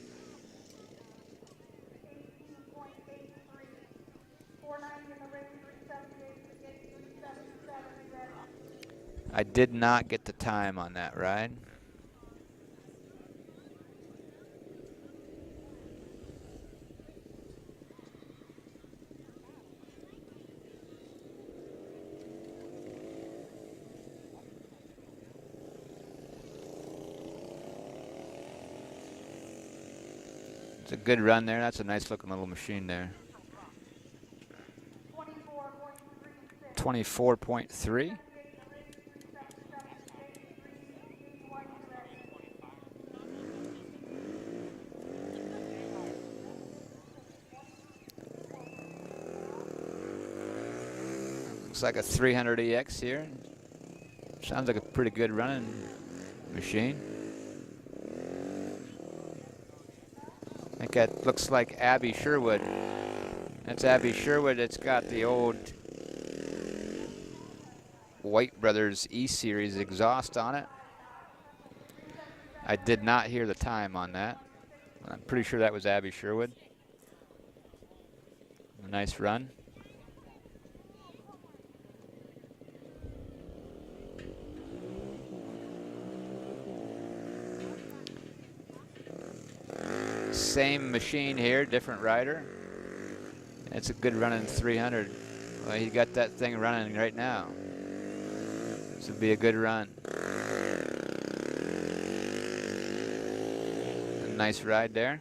I did not get the time on that ride. It's a good run there. That's a nice looking little machine there. 24.3. Looks like a 300EX here. Sounds like a pretty good running machine. I think that looks like Abby Sherwood. That's Abby Sherwood. It's got the old White Brothers E-Series exhaust on it. I did not hear the time on that. I'm pretty sure that was Abby Sherwood. A nice run. Same machine here, different rider. It's a good running 300. Well, he got that thing running right now. This would be a good run. A nice ride there.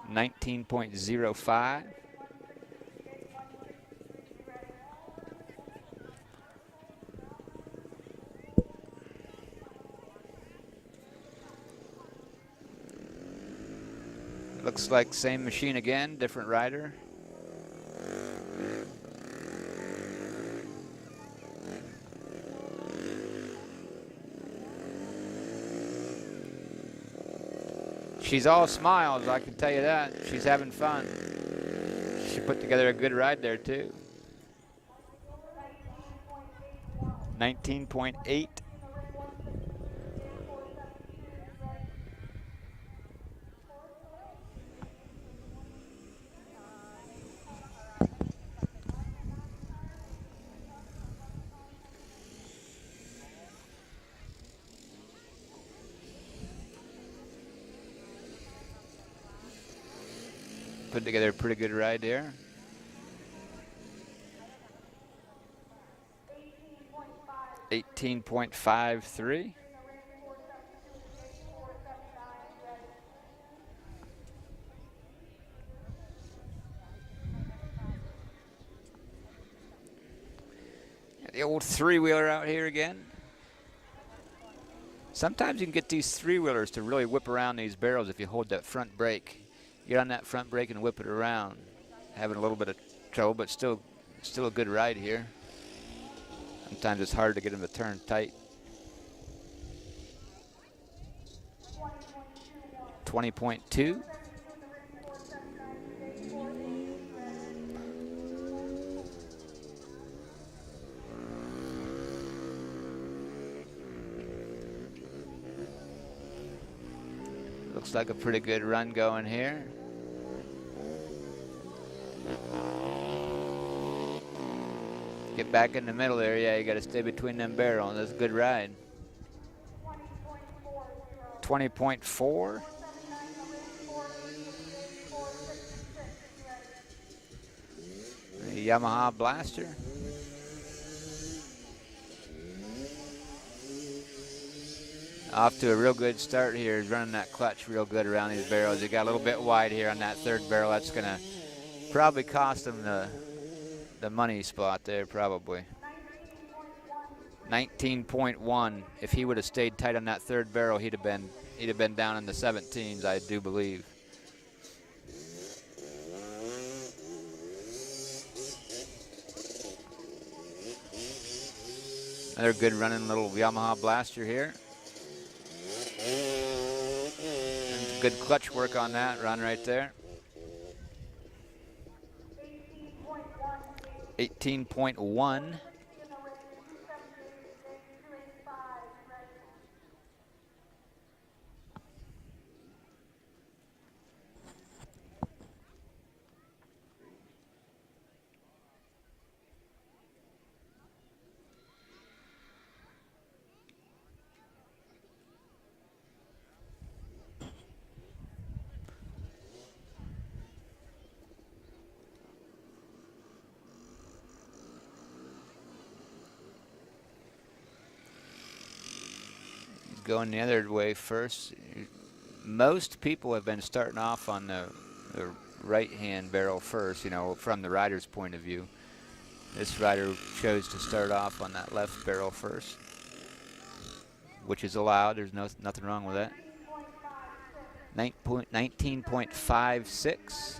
19.05. Looks like same machine again, different rider. She's all smiles, I can tell you that. She's having fun. She put together a good ride there too. 19.8. put together a pretty good ride there. 18.53. The old three-wheeler out here again. Sometimes you can get these three-wheelers to really whip around these barrels if you hold that front brake. Get on that front brake and whip it around. Having a little bit of trouble, but still a good ride here. Sometimes it's hard to get them to turn tight. 20.2. Looks like a pretty good run going here. Get back in the middle there. Yeah, you got to stay between them barrels. That's a good ride. 20.4. The Yamaha Blaster. Off to a real good start here. He's running that clutch real good around these barrels. He got a little bit wide here on that third barrel. That's going to probably cost him the money spot there, probably. 19.1. If he would have stayed tight on that third barrel, he'd have been down in the 17s, I do believe. Another good running little Yamaha Blaster here. Good clutch work on that run right there. 18.1. Going the other way first. Most people have been starting off on the right-hand barrel first, you know, from the rider's point of view. This rider chose to start off on that left barrel first, which is allowed. There's nothing wrong with that. 19.56.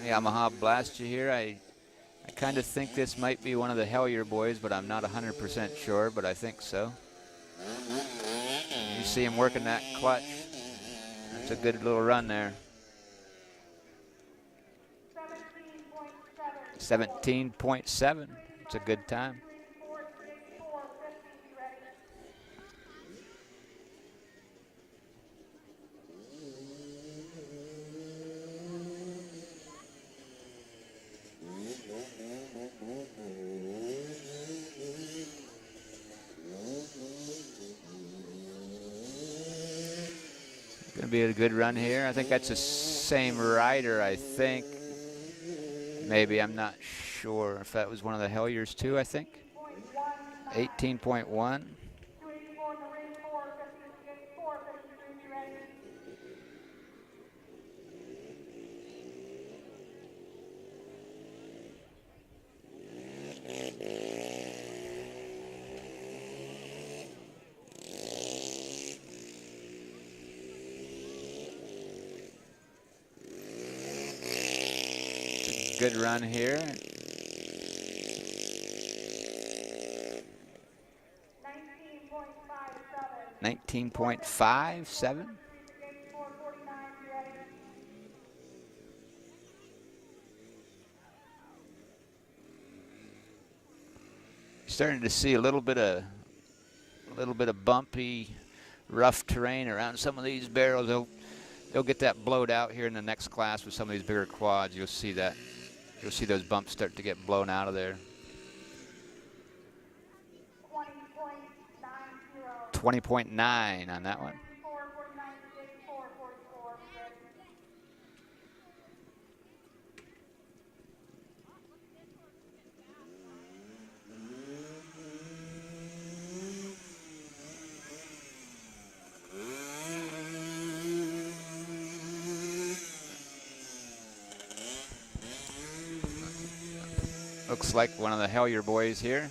Yamaha Blaster here. I kind of think this might be one of the Hellier boys, but I'm not 100% sure, but I think so. You see him working that clutch. That's a good little run there. 17.7. It's a good time. Gonna be a good run here. I think that's the same rider, I think. Maybe, I'm not sure if that was one of the Helliers too, I think. 18.1. Good run here. 19.57. Starting to see a little bit of bumpy, rough terrain around some of these barrels. They'll get that blowed out here in the next class with some of these bigger quads. You'll see that. You'll see those bumps start to get blown out of there. 20.9 on that one. 449 at the gate, 444 ready. Looks like one of the Hellier boys here.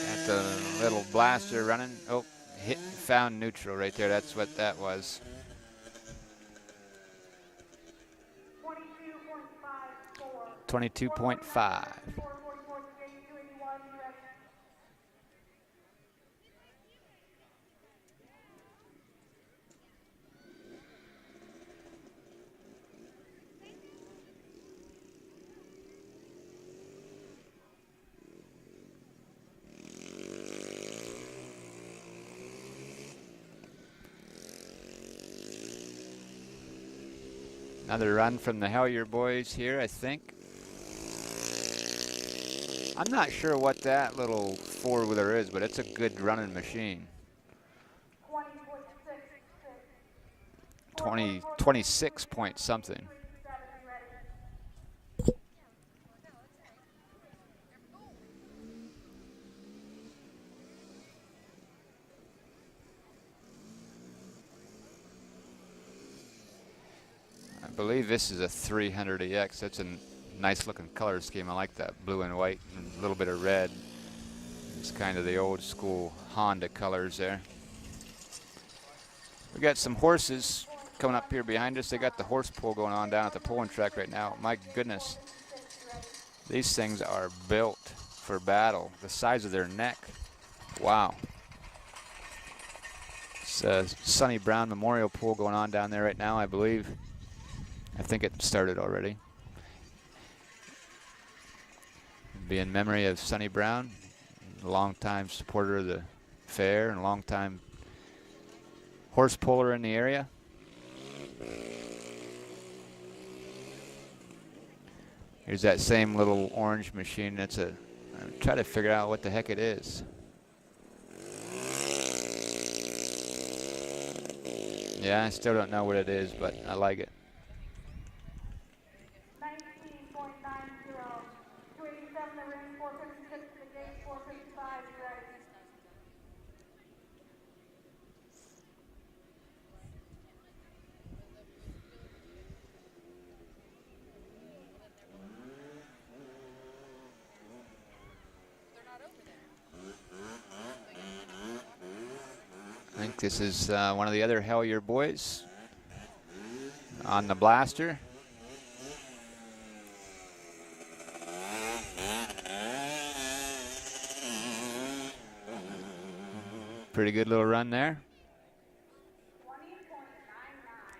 Got the little blaster running. Oh, found neutral right there. That's what that was. 22.54. 22.5. 444 at the gate, 281 ready. Another run from the Hellier boys here, I think. I'm not sure what that little four-wheeler is, but it's a good running machine. 26 point something. I believe this is a 300EX. That's a nice looking color scheme. I like that blue and white and a little bit of red. It's kind of the old school Honda colors there. We got some horses coming up here behind us. They got the horse pull going on down at the pulling track right now. My goodness. These things are built for battle. The size of their neck. Wow. It's a Sonny Brown Memorial Pool going on down there right now, I believe. I think it started already. Be in memory of Sonny Brown, a longtime supporter of the fair and a longtime horse puller in the area. Here's that same little orange machine. That's a, I'm trying to figure out what the heck it is. Yeah, I still don't know what it is, but I like it. 19.90. 287 the ring, 456 to the gate, 455 ready. I think this is one of the other Hellier boys on the blaster. Pretty good little run there.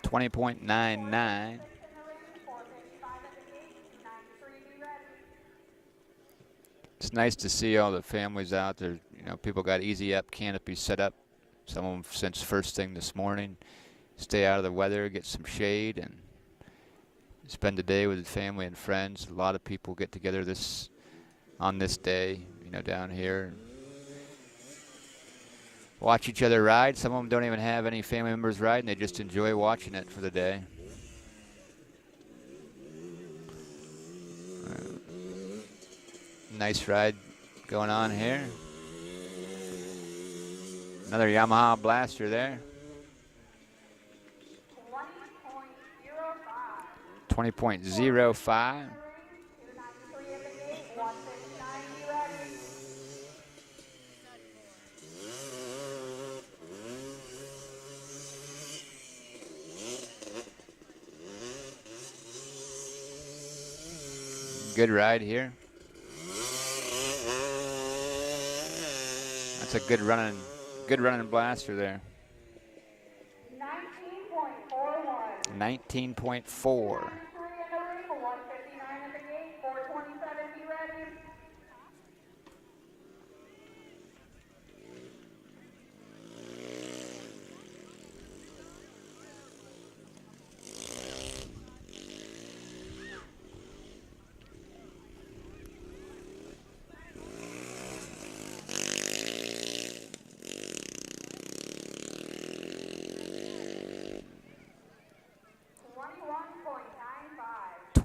20.99. It's nice to see all the families out there. You know, people got easy up canopies set up. Some of them since first thing this morning. Stay out of the weather, get some shade, and spend the day with family and friends. A lot of people get together on this day, you know, down here. Watch each other ride. Some of them don't even have any family members riding. They just enjoy watching it for the day. Nice ride going on here. Another Yamaha blaster there. 20.05. 293 at the gate, 159 ready. Good ride here. That's a good running blaster there. 19.41. 19.4. 159 at the gate, 427 be ready.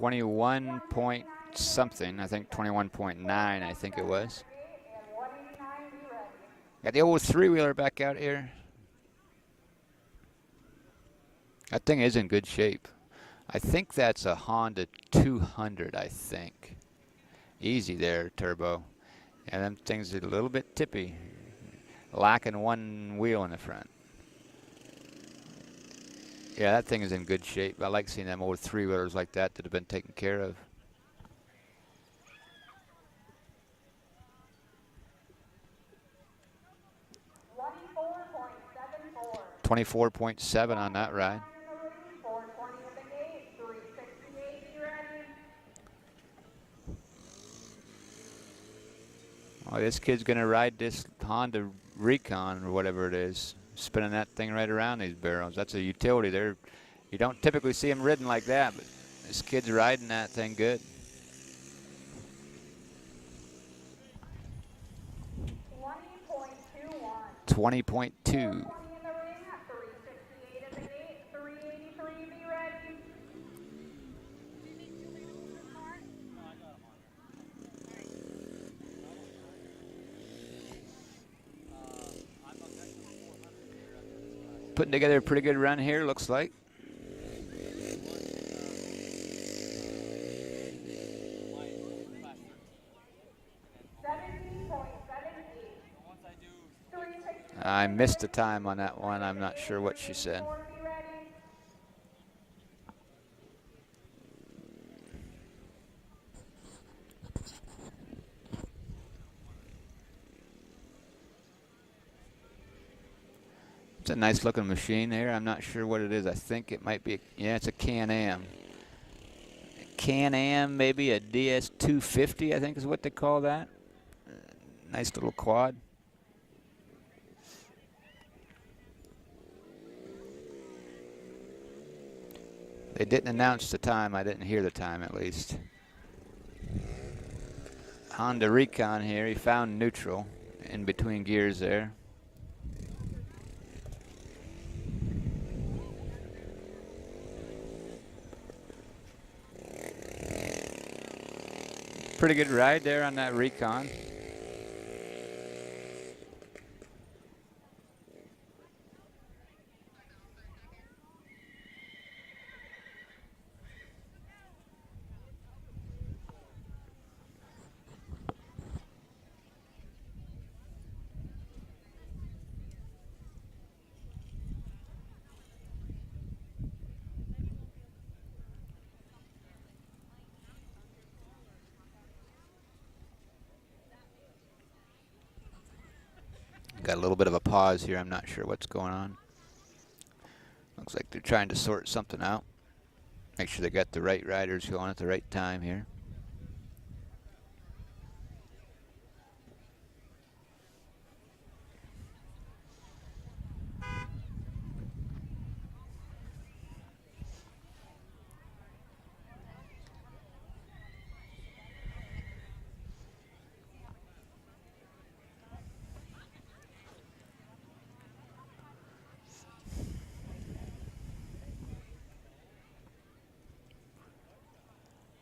21 point something. I think 21.9, I think it was. Got the old three-wheeler back out here. That thing is in good shape. I think that's a Honda 200, I think. Easy there, turbo. And them things are a little bit tippy. Lacking one wheel in the front. Yeah, that thing is in good shape. I like seeing them old three-wheelers like that that have been taken care of. 24.7 on that ride. Oh, this kid's gonna ride this Honda Recon or whatever it is, spinning that thing right around these barrels. That's a utility there. You don't typically see them ridden like that, but this kid's riding that thing good. 20.2. Putting together a pretty good run here, looks like. I missed the time on that one. I'm not sure what she said. It's a nice looking machine here. I'm not sure what it is. I think it might be, yeah, it's a Can-Am. Can-Am, maybe a DS250, I think is what they call that. Nice little quad. They didn't announce the time. I didn't hear the time, at least. Honda Recon here. He found neutral in between gears there. Pretty good ride there on that Recon. Got a little bit of a pause here. I'm not sure what's going on. Looks like they're trying to sort something out. Make sure they got the right riders going at the right time here.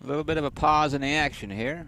A little bit of a pause in the action here.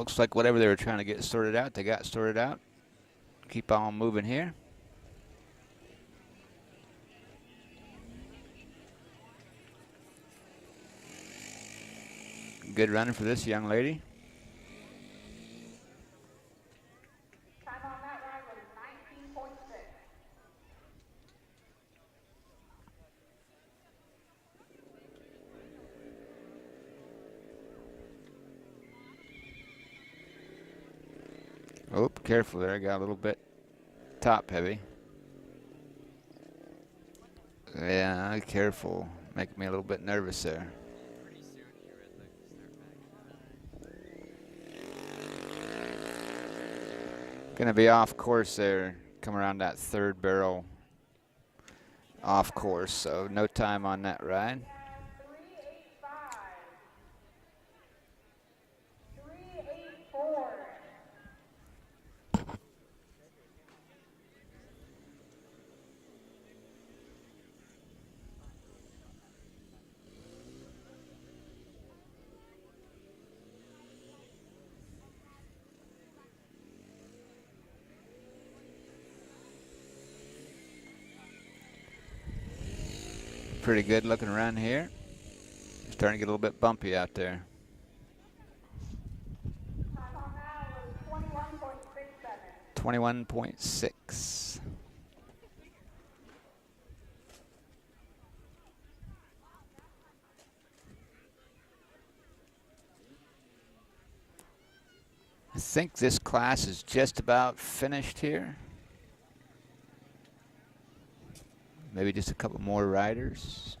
looks like whatever they were trying to get sorted out, they got sorted out. Keep on moving here. Good running for this young lady. Time on that ride was 19.6. Oh, careful there. I got a little bit top heavy. Yeah, careful. Making me a little bit nervous there. Pretty soon your red light will start back. Gonna be off course there. Come around that third barrel off course, so no time on that ride. 385. 384. Pretty good looking around here. Starting to get a little bit bumpy out there. Time on that was 21.67. 21.6. I think this class is just about finished here. Maybe just a couple more riders.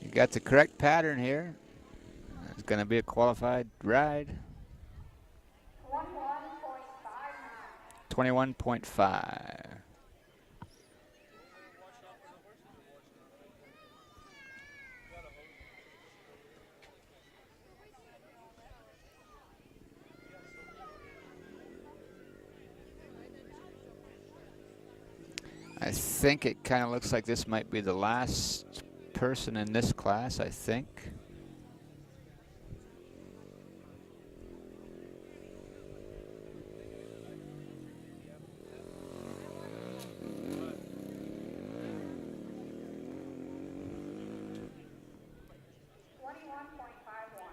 You got the correct pattern here. It's going to be a qualified ride. 21.59. 21.5. I think it kind of looks like this might be the last person in this class, I think.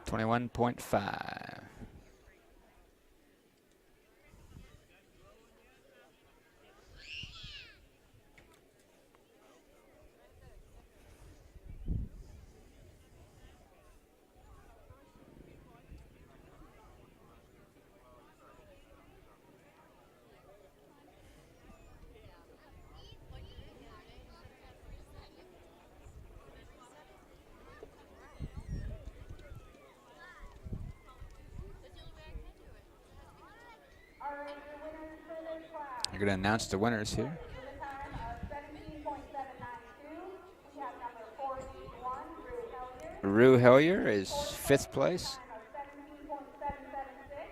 $21.5. You're going to announce the winners here. With a time of 17.792, we have number 481, Rue Rue Hellier. Hellier is 5th place. Time of 17.776,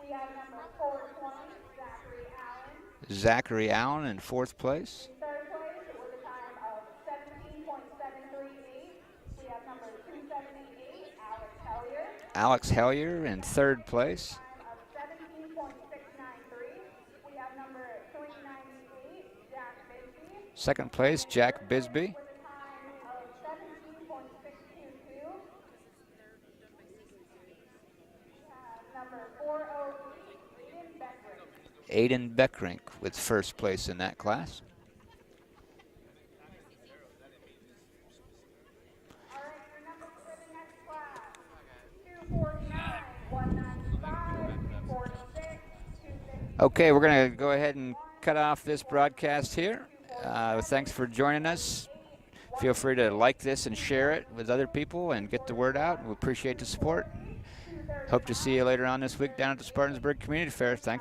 we have number 420, Zachary Allen. Zachary Allen in 4th place. In third place, with a time of 17.738, we have number 278, Alex Hellier. Alex Hellier in 3rd place. Time of 17.693, we have number 398, Jack Bisbee. 2nd place, Jack Bisbee. With a time of 17.622, number 408, Aiden Beckridge. Aiden Beckrink with 1st place in that class. All right, your numbers for the next class: 249, 195, 246, 250. Okay, we're going to go ahead and cut off this broadcast here. Thanks for joining us. Feel free to like this and share it with other people and get the word out. We appreciate the support. Hope to see you later on this week down at the Spartansburg Community Fair. Thanks.